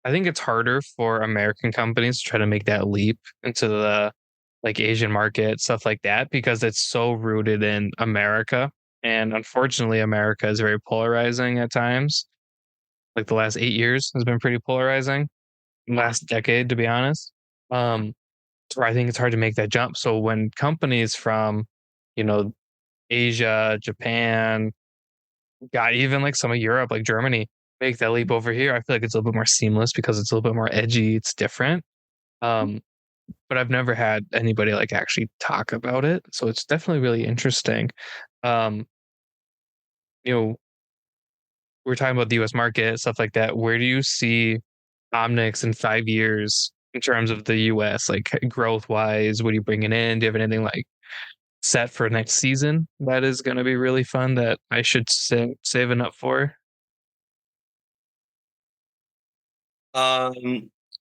I think it's harder for American companies to try to make that leap into the like Asian market, stuff like that, because it's so rooted in America. And unfortunately, America is very polarizing at times. Like the last 8 years has been pretty polarizing. Last decade, to be honest. So I think it's hard to make that jump. So when companies from, you know, Asia, Japan, got even like some of Europe, like Germany, make that leap over here, I feel like it's a little bit more seamless because it's a little bit more edgy. It's different. But I've never had anybody like actually talk about it. So it's definitely really interesting. Um, you know, we're talking about the US market, stuff like that. Where do you see OmniX in 5 years in terms of the US, like growth wise? What are you bringing in? Do you have anything like set for next season that is going to be really fun that I should saving up for? Kayla,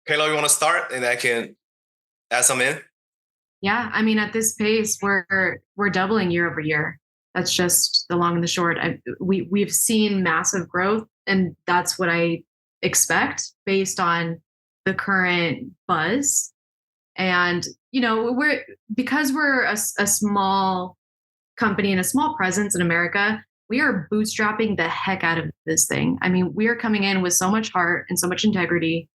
you want to start, and I can add some in? Yeah, I mean, at this pace, we're doubling year over year. That's just the long and the short. We've seen massive growth, and that's what I expect based on the current buzz. And because we're a small company and a small presence in America, we are bootstrapping the heck out of this thing. I mean, we are coming in with so much heart and so much integrity.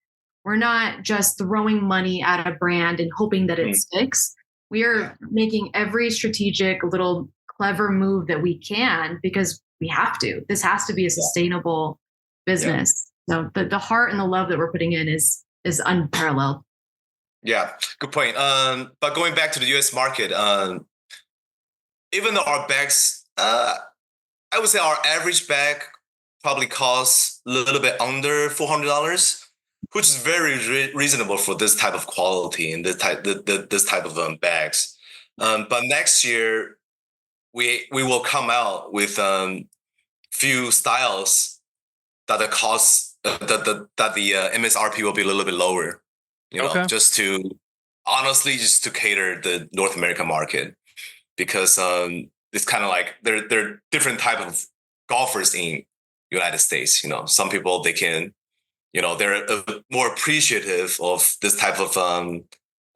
We're not just throwing money at a brand and hoping that it sticks. We are making every strategic little clever move that we can because we have to. This has to be a sustainable business. So the heart and the love that we're putting in is unparalleled. Yeah, good point. But going back to the US market, even though our bags, I would say our average bag probably costs a little bit under $400, which is very reasonable for this type of quality and this type of bags. But next year we will come out with few styles that the cost that the MSRP will be a little bit lower. Just to cater the North American market, because it's kind of like there are different type of golfers in United States. Some people they can, they're more appreciative of this type of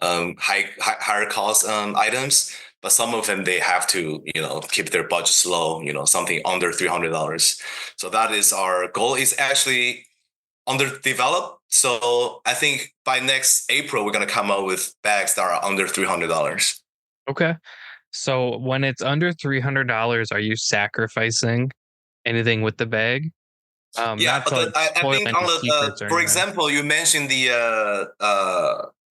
higher cost items, but some of them they have to keep their budgets low. Something under $300. So that is our goal. Is actually underdeveloped. So I think by next April, we're going to come out with bags that are under $300. Okay. So when it's under $300, are you sacrificing anything with the bag? Yeah, but I think for example, you mentioned the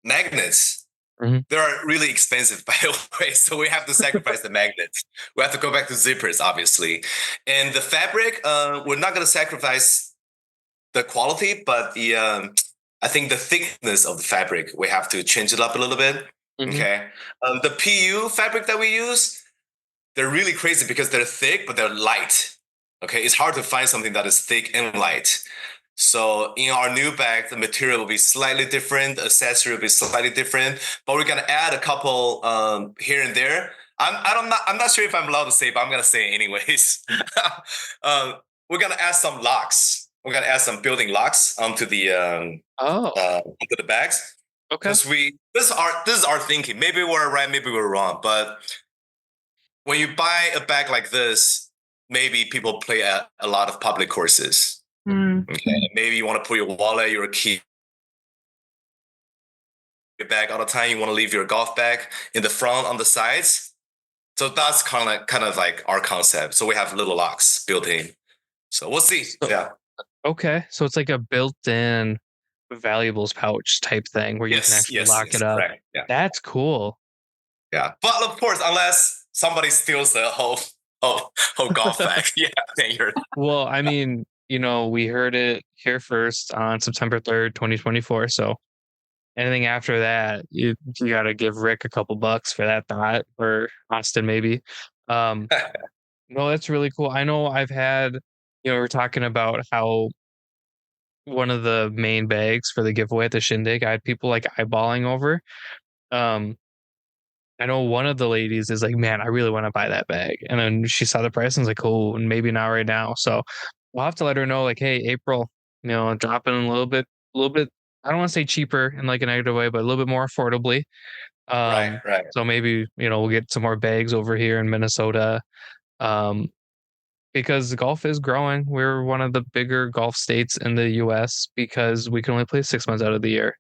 magnets. Mm-hmm. They are really expensive, by the way. So we have to sacrifice the magnets. We have to go back to zippers, obviously. And the fabric, we're not going to sacrifice the quality, but I think the thickness of the fabric, we have to change it up a little bit. Mm-hmm. Okay. The PU fabric that we use, they're really crazy because they're thick, but they're light. Okay. It's hard to find something that is thick and light. So in our new bag, the material will be slightly different, accessory will be slightly different, but we're going to add a couple here and there. I'm not sure if I'm allowed to say, but I'm going to say it anyways. We're going to add some locks. We're gonna add some building locks onto the bags. Okay. Because this is our thinking. Maybe we're right, maybe we're wrong. But when you buy a bag like this, maybe people play at a lot of public courses. Mm. Okay. Maybe you want to put your wallet, your key, your bag all the time. You want to leave your golf bag in the front on the sides. So that's kind of like our concept. So we have little locks built in. So we'll see. Yeah. Okay, so it's like a built-in valuables pouch type thing where you can actually lock it up. Yeah. That's cool. Yeah, but of course, unless somebody steals the whole golf bag, then you're. Well, I mean, we heard it here first on September 3rd, 2024. So anything after that, you got to give Rick a couple bucks for that thought, or Austin maybe. No, that's really cool. I know I've had. We're talking about how one of the main bags for the giveaway at the Shindig, I had people like eyeballing over. I know one of the ladies is like, man, I really want to buy that bag. And then she saw the price and was like, oh, and maybe not right now. So we'll have to let her know, like, hey, April, dropping a little bit, I don't want to say cheaper in like a negative way, but a little bit more affordably. Right. So maybe, we'll get some more bags over here in Minnesota. Because golf is growing. We're one of the bigger golf states in the US because we can only play 6 months out of the year.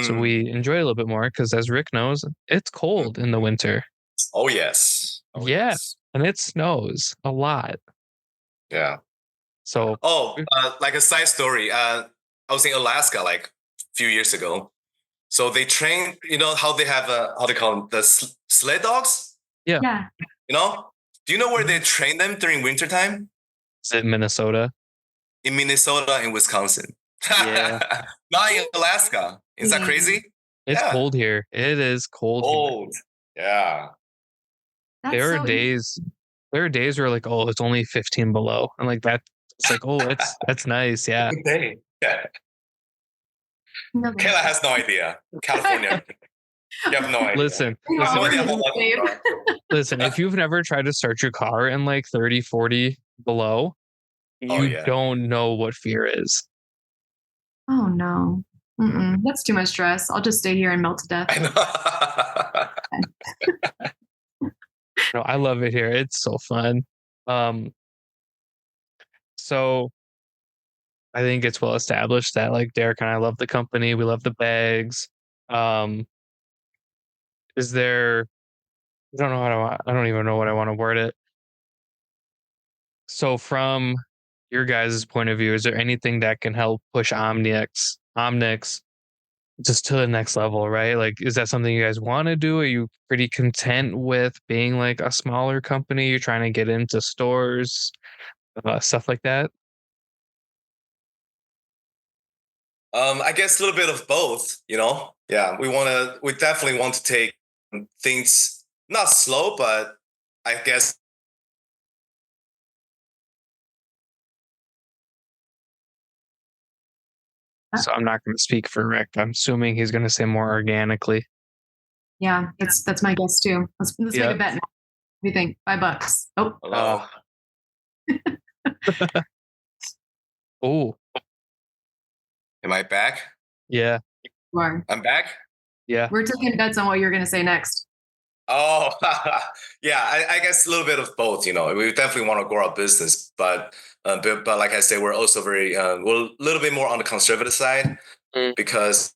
So we enjoy it a little bit more because, as Rick knows, it's cold in the winter. Oh, yes. Yes. And it snows a lot. Yeah. So. Like a side story. I was in Alaska like a few years ago. So they train, how they have, how they call them, the sled dogs? Yeah. Do you know where they train them during wintertime? Is it Minnesota? in Minnesota and Wisconsin. Yeah. Not in Alaska. Is that crazy? It's cold here. It is cold. Cold. Yeah. That's There are so days where like, oh, it's only 15 below. And like that, it's like, oh, that's nice. Yeah. Good day. Yeah. no, Kayla has no idea. California. You have no idea. Listen, No idea how lucky you are. listen, if you've never tried to start your car in like 30, 40 below, Oh, you yeah. don't know what fear is. Oh no. That's too much stress. I'll just stay here and melt to death. I know. No, I love it here. It's so fun. So I think it's well established that like Derek and I love the company. We love the bags. Is there? I don't even know what I want to word it. So from your guys' point of view, is there anything that can help push Omnix just to the next level, right? Like, is that something you guys want to do? Are you pretty content with being like a smaller company? You're trying to get into stores, stuff like that? I guess a little bit of both, you know? Yeah, we definitely want to take things not slow, but I guess So I'm not going to speak for Rick. I'm assuming he's going to say more organically. Yeah, that's my guess too. Let's make a bet now. What do you think? $5. Oh. hello. Oh, Am I back? yeah. You are. I'm back? Yeah. We're taking bets on what you're going to say next. Oh, yeah. I guess a little bit of both. You know, we definitely want to grow our business, but like I said, we're also we're a little bit more on the conservative side because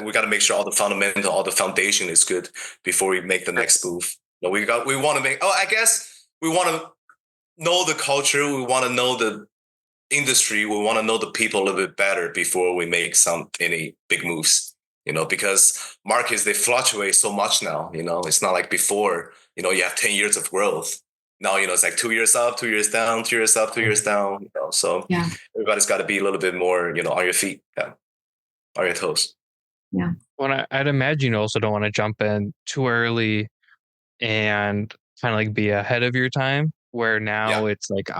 we got to make sure all the foundation is good before we make the next move. You know, we want to make. Oh, I guess we want to know the culture. We want to know the industry. We want to know the people a little bit better before we make any big moves. You know, because markets, they fluctuate so much now. You know, it's not like before. You know, you have 10 years of growth. Now, you know, it's like 2 years up, 2 years down, 2 years up, 2 years down. You know, so everybody's got to be a little bit more, you know, on your feet, on your toes. Yeah. Well, I'd imagine you also don't want to jump in too early and kind of like be ahead of your time, where now it's like,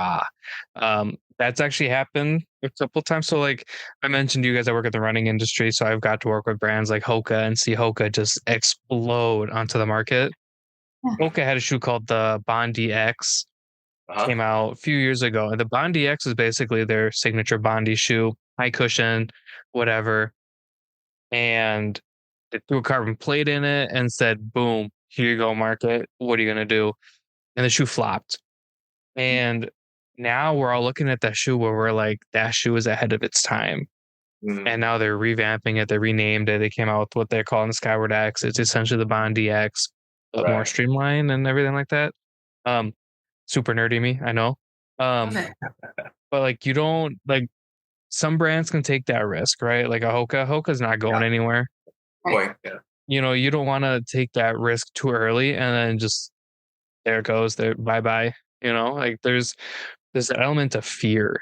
that's actually happened a couple times. So like I mentioned, you guys, I work at the running industry, so I've got to work with brands like Hoka and see Hoka just explode onto the market. Hoka had a shoe called the Bondi X, came out a few years ago, and the Bondi X is basically their signature Bondi shoe, high cushion, whatever. And they threw a carbon plate in it and said, boom, here you go, market. What are you going to do? And the shoe flopped. And now we're all looking at that shoe where we're like, that shoe is ahead of its time. And now they're revamping it. They renamed it. They came out with what they're calling the Skyward X. It's essentially the Bondi X, but more streamlined and everything like that. Super nerdy me, I know. But like, you don't like, some brands can take that risk, right? Like a Hoka's not going anywhere. Point. Yeah. You know, you don't want to take that risk too early and then just there it goes, there, bye bye. You know, like there's an element of fear,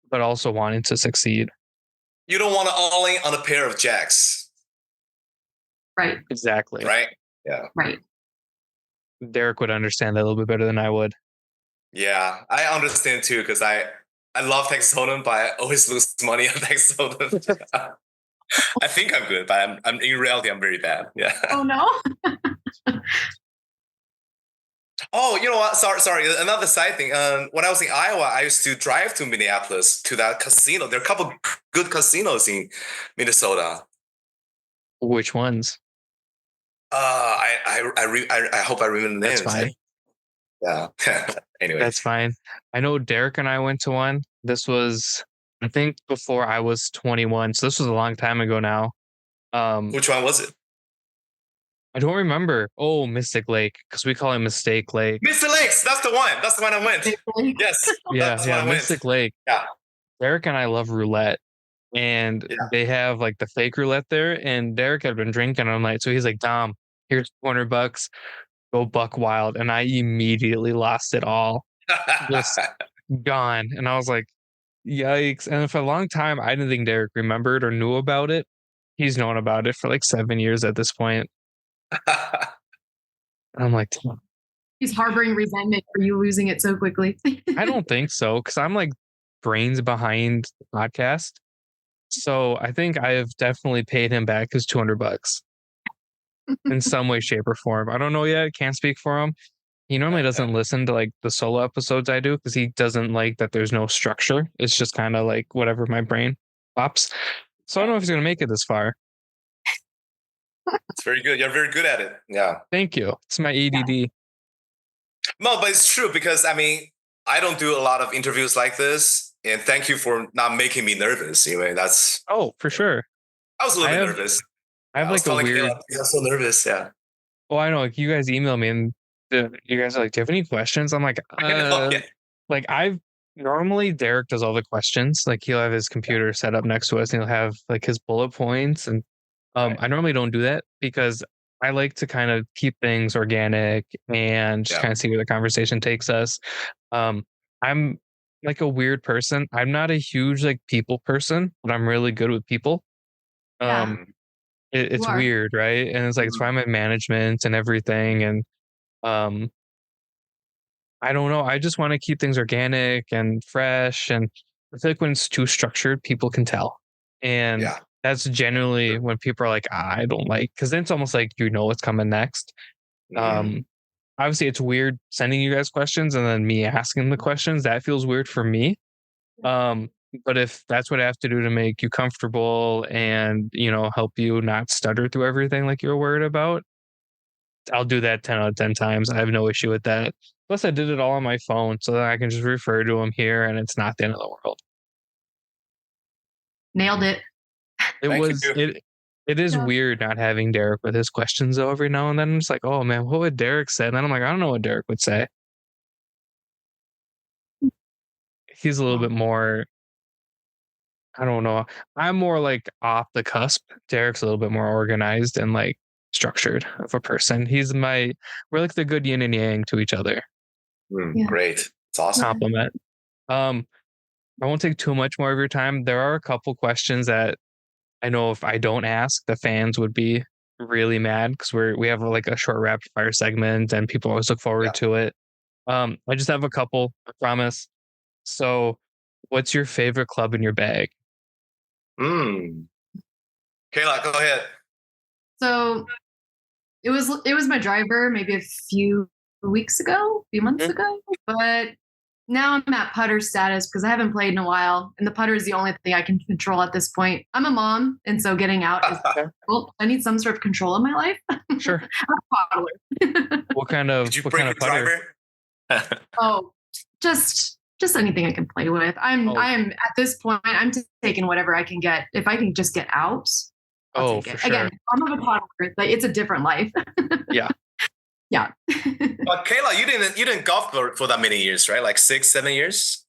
but also wanting to succeed. You don't want to all in on a pair of jacks. Right. Exactly. Right. Yeah. Right. Derek would understand that a little bit better than I would. Yeah, I understand too, because I love Texas Hold'em, but I always lose money on Texas Hold'em. I think I'm good, but I'm in reality I'm very bad. Yeah. Oh no. Oh, you know what? Sorry. Another side thing. When I was in Iowa, I used to drive to Minneapolis to that casino. There are a couple good casinos in Minnesota. Which ones? I hope I remember the names. That's fine. Yeah. Anyway. That's fine. I know Derek and I went to one. This was, I think, before I was 21. So this was a long time ago now. Which one was it? I don't remember. Oh, Mystic Lake, because we call it Mistake Lake. Mystic Lakes. That's the one. That's the one I went. Yes. Yeah, Mystic Lake. Yeah. Derek and I love roulette. And they have like the fake roulette there. And Derek had been drinking all night. So he's like, Dom, here's $200. Go buck wild. And I immediately lost it all. just gone. And I was like, yikes. And for a long time, I didn't think Derek remembered or knew about it. He's known about it for like 7 years at this point. And I'm like, He's harboring resentment for you losing it so quickly. I don't think so, because I'm like brains behind the podcast. So I think I have definitely paid him back his $200 in some way, shape, or form. I don't know yet. Can't speak for him. He normally doesn't listen to like the solo episodes I do because he doesn't like that there's no structure. It's just kind of like whatever my brain pops. So I don't know if he's gonna make it this far. It's very good. You're very good at it. Yeah. Thank you. It's my ADD. No, but it's true because I mean, I don't do a lot of interviews like this, and thank you for not making me nervous. Anyway, that's for sure. I was a little bit nervous. I have was like a weird. Kaila, I'm so nervous. Yeah. Well, I know. Like you guys email me and you guys are like, "Do you have any questions?" I'm like, like I've normally Derek does all the questions. Like he'll have his computer set up next to us and he'll have like his bullet points. And I normally don't do that because I like to kind of keep things organic and just kind of see where the conversation takes us. I'm like a weird person. I'm not a huge like people person, but I'm really good with people. It's weird, right? And it's like it's why I'm in management and everything. And I don't know. I just want to keep things organic and fresh. And I feel like when it's too structured, people can tell. And that's generally when people are like, I don't like, because then it's almost like you know what's coming next. Obviously, it's weird sending you guys questions and then me asking the questions. That feels weird for me. But if that's what I have to do to make you comfortable and help you not stutter through everything like you're worried about, I'll do that 10 out of 10 times. I have no issue with that. Plus, I did it all on my phone so that I can just refer to them here and it's not the end of the world. Nailed it. It is weird not having Derek with his questions though every now and then. I'm just like, oh man, what would Derek say? And then I'm like, I don't know what Derek would say. He's a little bit more, I don't know. I'm more like off the cusp. Derek's a little bit more organized and like structured of a person. We're like the good yin and yang to each other. Great. It's awesome. Compliment. I won't take too much more of your time. There are a couple questions that I know if I don't ask, the fans would be really mad because we have like a short rapid fire segment and people always look forward to it. I just have a couple, I promise. So what's your favorite club in your bag? Kaila, go ahead. So it was my driver maybe a few months ago, but now I'm at putter status because I haven't played in a while, and the putter is the only thing I can control at this point. I'm a mom, and so getting out is difficult. I need some sort of control in my life. Sure. I'm a toddler. What kind of putter? Oh, just anything I can play with. I am at this point. I'm taking whatever I can get. If I can just get out, I'll take it. For Again, I'm a toddler. Like it's a different life. Yeah. Yeah. But Kaila, you didn't golf for that many years, right? Like 6-7 years?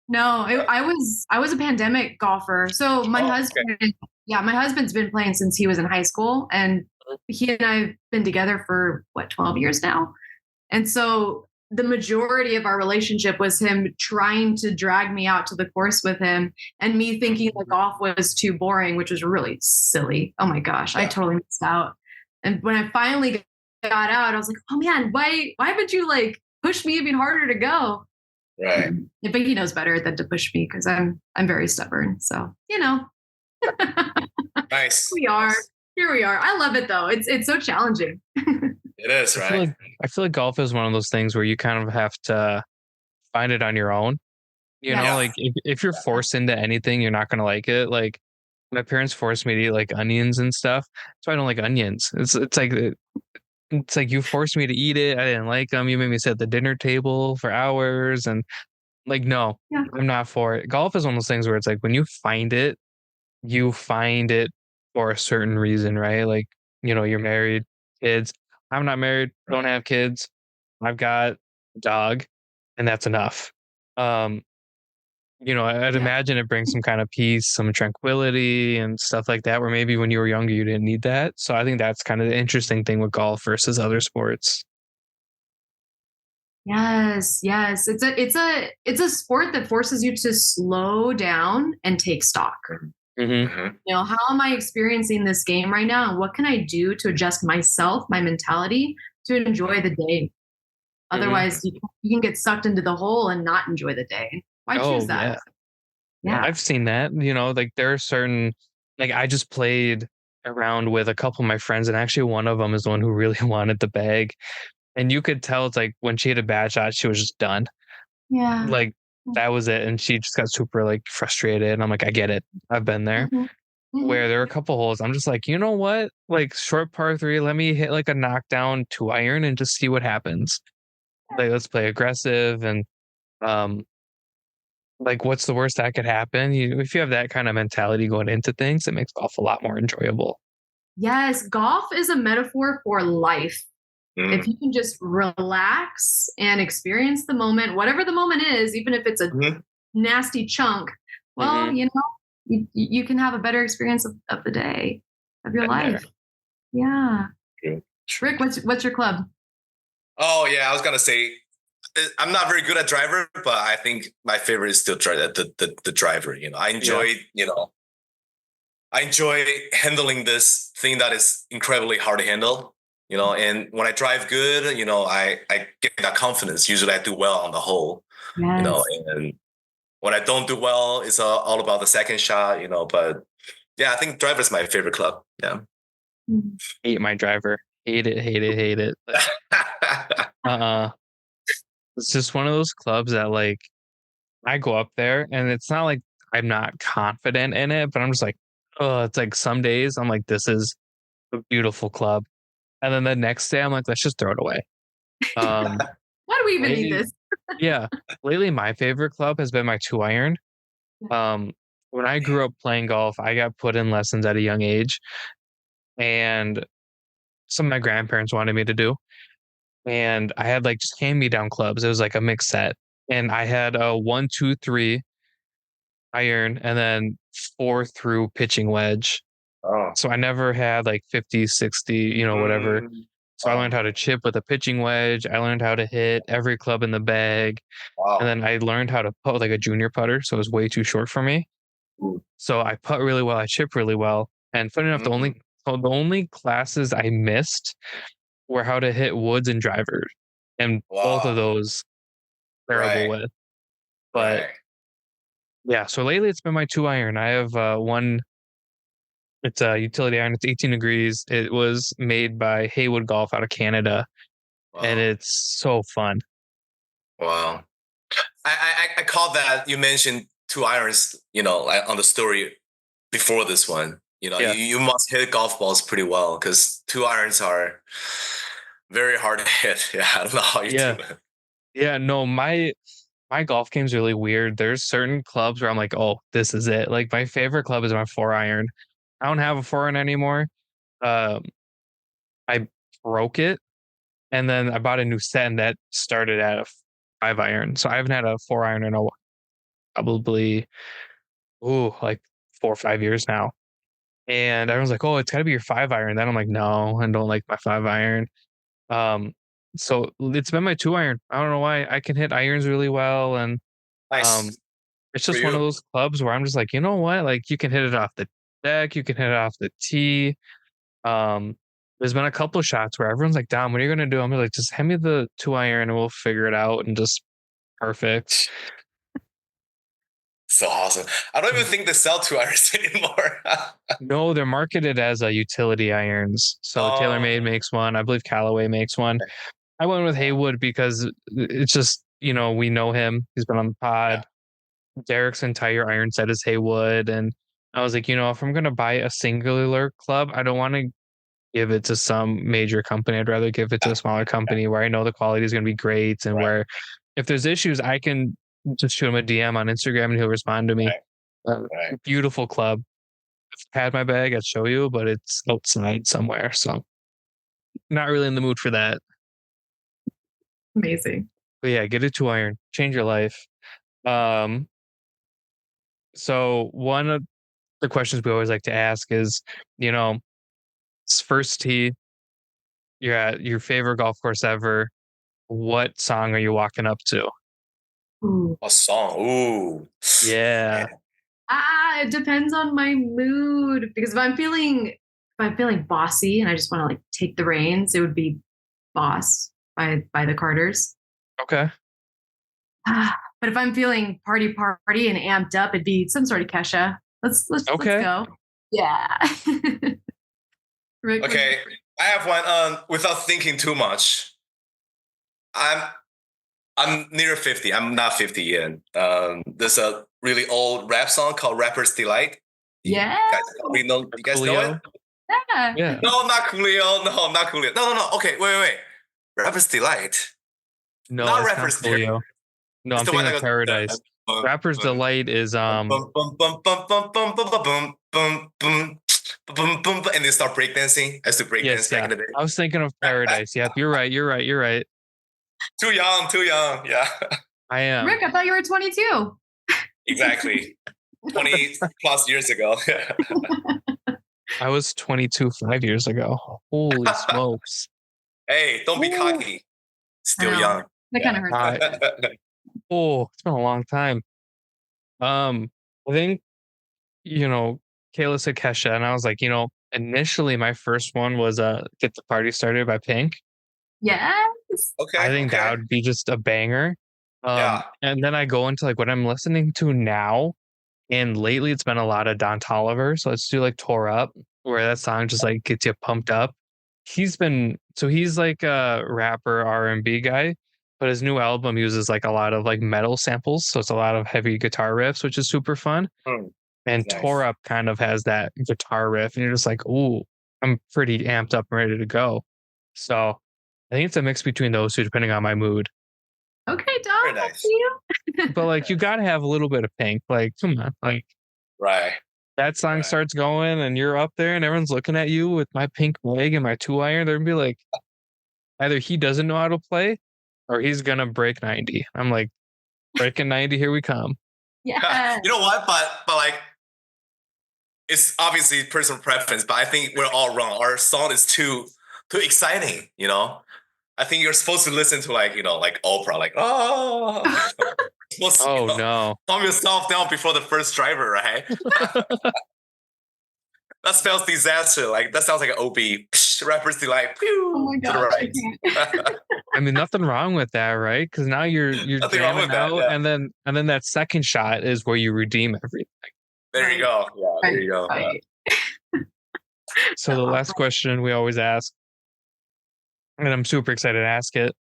No, I was a pandemic golfer. So my husband's been playing since he was in high school, and he and I've been together for 12 years now. And so the majority of our relationship was him trying to drag me out to the course with him and me thinking that golf was too boring, which was really silly. Oh my gosh, I totally missed out. And when I finally got out, I was like, oh man, why would you like push me even harder to go? Right. But he knows better than to push me because I'm very stubborn. So, Nice. Here we are. I love it though. It's so challenging. It is, right? I feel like golf is one of those things where you kind of have to find it on your own. Like if you're forced into anything, you're not going to like it. Like my parents forced me to eat like onions and stuff. So I don't like onions. It's like you forced me to eat it. I didn't like them. You made me sit at the dinner table for hours. And like, no, I'm not for it. Golf is one of those things where it's like when you find it for a certain reason, right? Like, you're married, kids. I'm not married, don't have kids. I've got a dog, and that's enough. I'd imagine it brings some kind of peace, some tranquility and stuff like that, where maybe when you were younger, you didn't need that. So I think that's kind of the interesting thing with golf versus other sports. Yes, yes. It's a sport that forces you to slow down and take stock. Mm-hmm. How am I experiencing this game right now? And what can I do to adjust myself, my mentality to enjoy the day? Otherwise, you can get sucked into the hole and not enjoy the day. Why choose Oh that? yeah. Yeah. I've seen that. Like there are certain, like I just played around with a couple of my friends, and actually one of them is the one who really wanted the bag, and you could tell it's like when she hit a bad shot, she was just done. Yeah. Like that was it, and she just got super like frustrated. And I'm like, I get it. I've been there. Mhm. Mhm. Where there are a couple holes, I'm just like, you know what? Like short par three, let me hit like a knockdown 2 iron and just see what happens. Like let's play aggressive and um like what's the worst that could happen? If you have that kind of mentality going into things, it makes golf a lot more enjoyable. Yes, golf is a metaphor for life. Mm. If you can just relax and experience the moment, whatever the moment is, even if it's a Mhm. nasty chunk, well, Mhm. you can have a better experience of the day, of your Yeah. life. Yeah. True. True. Rick, what's your club? Oh yeah, I was gonna say I'm not very good at driver, but I think my favorite is still the driver. I Yeah. enjoy I enjoy handling this thing that is incredibly hard to handle. And when I drive good, I get that confidence. Usually, I do well on the hole. Yes. And when I don't do well, it's all about the second shot. But yeah, I think driver's my favorite club. Yeah. Mhm. Hate my driver. Hate it, hate it, hate it. Like, uh-uh. It's just one of those clubs that like I go up there and it's not like I'm not confident in it, but I'm just like, oh, it's like some days I'm like, this is a beautiful club. And then the next day I'm like, let's just throw it away. Um Why do we even need lately, this? yeah. Lately my favorite club has been my 2 iron. Um when I grew up playing golf, I got put in lessons at a young age and some of my grandparents wanted me to do. And I had like just hand me down clubs. It was like a mix set. And I had a 1, 2, 3 iron and then 4 through pitching wedge. Oh. So I never had like 50, 60, whatever. Mm. So I Wow. learned how to chip with a pitching wedge. I learned how to hit every club in the bag. And Wow. then I learned how to putt with like a junior putter. So it was way too short for me. Ooh. So I putt really well. I chip really well. And funny enough, Mm. the only classes I missed were how to hit woods and drivers. And both of Wow. those terrible Right. with. But Right. yeah, so lately it's been my 2 iron. I have one. It's a utility iron. It's 18 degrees. It was made by Haywood Golf out of Canada, and Wow. it's so fun. Wow. I caught that you mentioned 2 irons, like on the story before this one. You, Yeah, you must hit golf balls pretty well because 2 irons are very hard to hit. Yeah, I don't know how you do yeah, it. yeah. No, my golf game's really weird. There's certain clubs where I'm like, oh, this is it. Like my favorite club is my 4 iron. I don't have a 4 iron anymore. Um, I broke it, and then I bought a new set, and that started at a 5 iron. So I haven't had a 4 iron in a probably like 4 or 5 years now. And everyone's like, "Oh, it's gotta be your 5 iron." Then I'm like, "No, I don't like my 5 iron." Um, so it's been my 2 iron. I don't know why. I can hit irons really well, and um, Nice it's for just one of you. those clubs where I'm just like, you know what? Like you can hit it off the deck, you can hit it off the tee. Um, there's been a couple of shots where everyone's like, "Dom, what are you gonna do?" I'm like, "Just hand me the 2 iron, and we'll figure it out." And just perfect. So awesome. I don't even think they sell 2 irons anymore. No, they're marketed as utility irons. So TaylorMade Oh, makes one. I believe Callaway makes one. I went with wow. Haywood because it's just, we know him. He's been on the Yeah. pod. Derek's entire iron set is Haywood. And I was like, if I'm going to buy a singular club, I don't want to give it to some major company. I'd rather give it to Yeah. a smaller company where I know the quality is going to be great and Right. where if there's issues, I can just shoot him a DM on Instagram and he'll respond to me. Right. Right. Beautiful club. If I had my bag, I'd show you, but it's outside somewhere. So not really in the mood for that. Amazing. But yeah, get a 2 iron, change your life. Um, so one of the questions we always like to ask is, you know, first tee, you're at your favorite golf course ever. what song are you walking up to? Ooh. A song. Ooh. Yeah. It depends on my mood because if I'm feeling bossy and I just want to like take the reins, it would be Boss by the Carters. Okay. But if I'm feeling party and amped up, it'd be some sort of Kesha. Let's go. Yeah. Rick, Okay, I have one. Without thinking too much, I'm near 50. I'm not 50 yet. There's a really old rap song called "Rapper's Delight." Yeah. You guys know it? Yeah. No, not Coolio. No, not Coolio. No. Okay, wait. Rapper's Delight. No, Not it's Rapper's not Coolio. No, I'm thinking of Paradise. Rapper's Delight is and they start breakdancing. I used to breakdance back in the day. I was thinking of Paradise. Yep, you're right. Too young. Yeah. I am. Rick, I thought you were 22. Exactly. 20 plus years ago. I was 22 5 years ago. Holy smokes. Hey, don't be cocky. Still young. That kind of hurts. It's been a long time. I think, Kaila said Kesha, and I was like, initially my first one was Get the Party Started by Pink. Yes. Okay. I think that would be just a banger. Yeah. And then I go into like what I'm listening to now. And lately it's been a lot of Don Toliver. So let's do like Tore Up, where that song just like gets you pumped up. He's like a rapper R&B guy, but his new album uses like a lot of like metal samples. So it's a lot of heavy guitar riffs, which is super fun. And nice. Tore Up kind of has that guitar riff, and you're just like, ooh, I'm pretty amped up and ready to go. So I think it's a mix between those two, depending on my mood. Okay, Dom. Nice. But like, you gotta have a little bit of Pink. Like, come on, like, right. That song starts going, and you're up there, and everyone's looking at you with my pink leg and my 2-iron. They're gonna be like, either he doesn't know how to play, or he's gonna break 90. I'm like, breaking 90, here we come. Yeah. You know what? But like, it's obviously personal preference, but I think we're all wrong. Our song is too exciting, I think you're supposed to listen to like Oprah, like, oh. No. Calm yourself down before the first driver, right? That spells disaster. Like, that sounds like an OB. Rapper's Delight. Pew, oh my God. To the right. I mean, nothing wrong with that, right? Because now you're jamming out, yeah. and then that second shot is where you redeem everything. There you go. Yeah, there you go. Right. So the last question we always ask, and I'm super excited to ask it.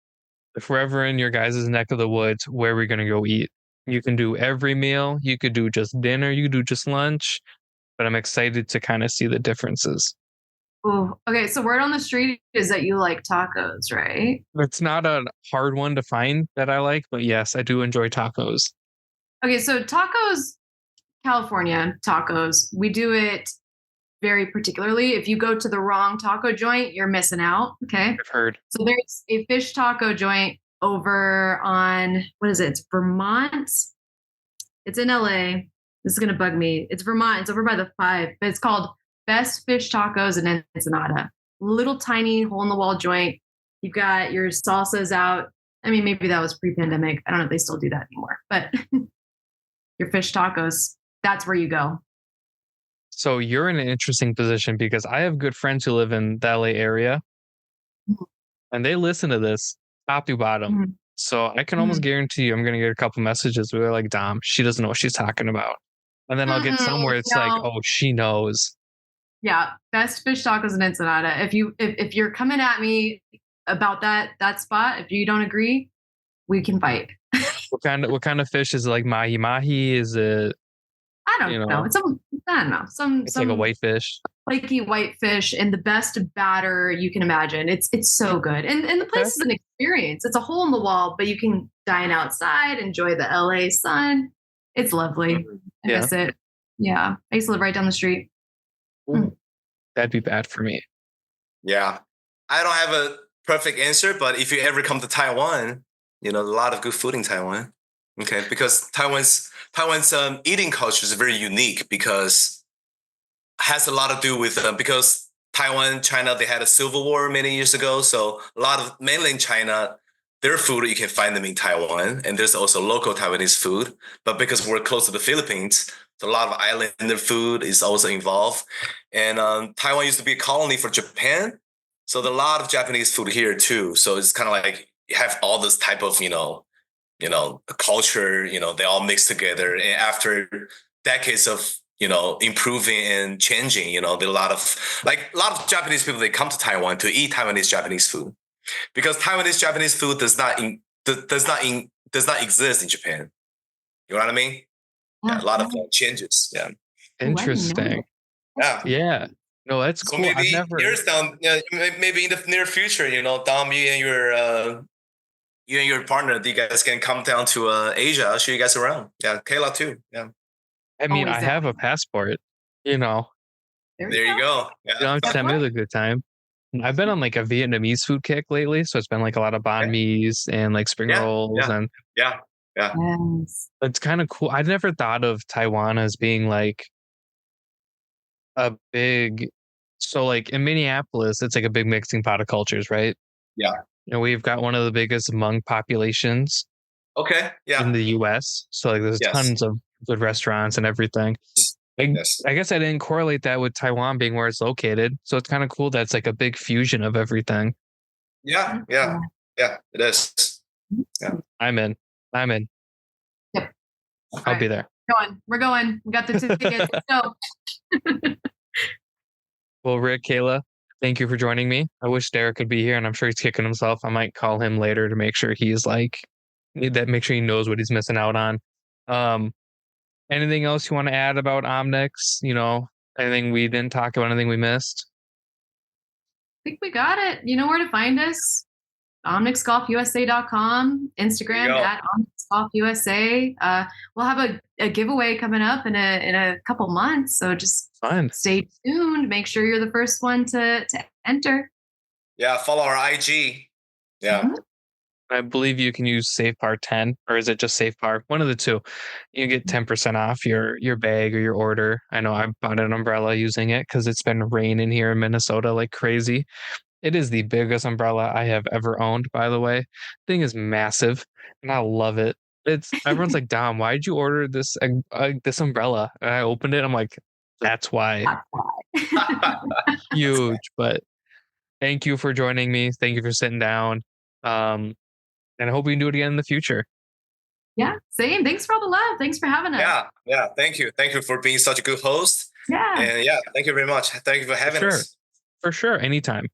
If we're ever in your guys' neck of the woods, where are we going to go eat? You can do every meal. You could do just dinner. You could do just lunch. But I'm excited to kind of see the differences. Oh, okay. So word on the street is that you like tacos, right? It's not a hard one to find that I like, but yes, I do enjoy tacos. Okay, so tacos, California tacos, we do it very particularly. If you go to the wrong taco joint, you're missing out. Okay. I've heard. So there's a fish taco joint over on, what is it? It's Vermont. It's in LA. This is going to bug me. It's Vermont. It's over by the 5, but it's called Best Fish Tacos in Ensenada. Little tiny hole in the wall joint. You've got your salsas out. I mean, maybe that was pre-pandemic. I don't know if they still do that anymore, but your fish tacos, that's where you go. So you're in an interesting position because I have good friends who live in the LA area and they listen to this top to bottom. Mm-hmm. So I can almost guarantee you I'm going to get a couple messages where they're like, Dom, she doesn't know what she's talking about. And then I'll get somewhere it's like, oh, she knows. Yeah. Best fish tacos in Ensenada. If you're coming at me about that spot, if you don't agree, we can fight. What kind of fish is it? Like mahi? Is it? I don't know. I don't know. It's like a whitefish. Flaky whitefish and the best batter you can imagine. It's so good. And the place is an experience. It's a hole in the wall, but you can dine outside, enjoy the LA sun. It's lovely. I miss it. Yeah. I used to live right down the street. That'd be bad for me. Yeah. I don't have a perfect answer, but if you ever come to Taiwan, a lot of good food in Taiwan. Okay. Because Taiwan's eating culture is very unique because it has a lot to do with, because Taiwan, China, they had a civil war many years ago. So a lot of mainland China their food, you can find them in Taiwan, and there's also local Taiwanese food. But because we're close to the Philippines, so a lot of islander food is also involved. And Taiwan used to be a colony for Japan, so there's a lot of Japanese food here too. So it's kind of like you have all this type of culture. They all mix together, and after decades of improving and changing, there are a lot of Japanese people, they come to Taiwan to eat Taiwanese Japanese food, because Taiwanese Japanese food does not exist in Japan. You know what I mean? Yeah, a lot of changes. Yeah. Interesting. Yeah. No, that's cool. Maybe years down, maybe in the near future, Dom, you and your partner, you guys can come down to Asia. I'll show you guys around. Yeah, Kaila too. Yeah. I mean, I have a passport. There you go. Yeah. It's having a good time. I've been on like a Vietnamese food kick lately, so it's been like a lot of banh mi's and like spring rolls and yeah. Yes. It's kind of cool. I never thought of Taiwan as being like a big. So like in Minneapolis, it's like a big mixing pot of cultures, right? Yeah. We've got one of the biggest Hmong populations. Okay. Yeah. In the U.S., so like there's tons of good restaurants and everything. I guess I didn't correlate that with Taiwan being where it's located. So it's kind of cool that it's like a big fusion of everything. Yeah, it is. Yeah. I'm in. Yep. I'll be there. We're going. We got the tickets. So. Well, Rick, Kaila, thank you for joining me. I wish Derek could be here, and I'm sure he's kicking himself. I might call him later to make sure he's make sure he knows what he's missing out on. Anything else you want to add about OmniX? Anything we didn't talk about, anything we missed? I think we got it. You know where to find us. OmniXGolfUSA.com, Instagram at OmniXGolfUSA. We'll have a giveaway coming up in a couple months. So just stay tuned. Make sure you're the first one to enter. Yeah, follow our IG. Yeah. Mm-hmm. I believe you can use SafePar 10, or is it just SafePar? One of the two. You get 10% off your bag or your order. I know I bought an umbrella using it because it's been raining here in Minnesota like crazy. It is the biggest umbrella I have ever owned, by the way. Thing is massive, and I love it. Everyone's like, Dom, why did you order this umbrella? And I opened it. I'm like, that's why. Huge. But thank you for joining me. Thank you for sitting down. And I hope we can do it again in the future. Yeah, same. Thanks for all the love. Thanks for having us. Yeah. Thank you. Thank you for being such a good host. Yeah. And thank you very much. Thank you for having us. For sure. Anytime.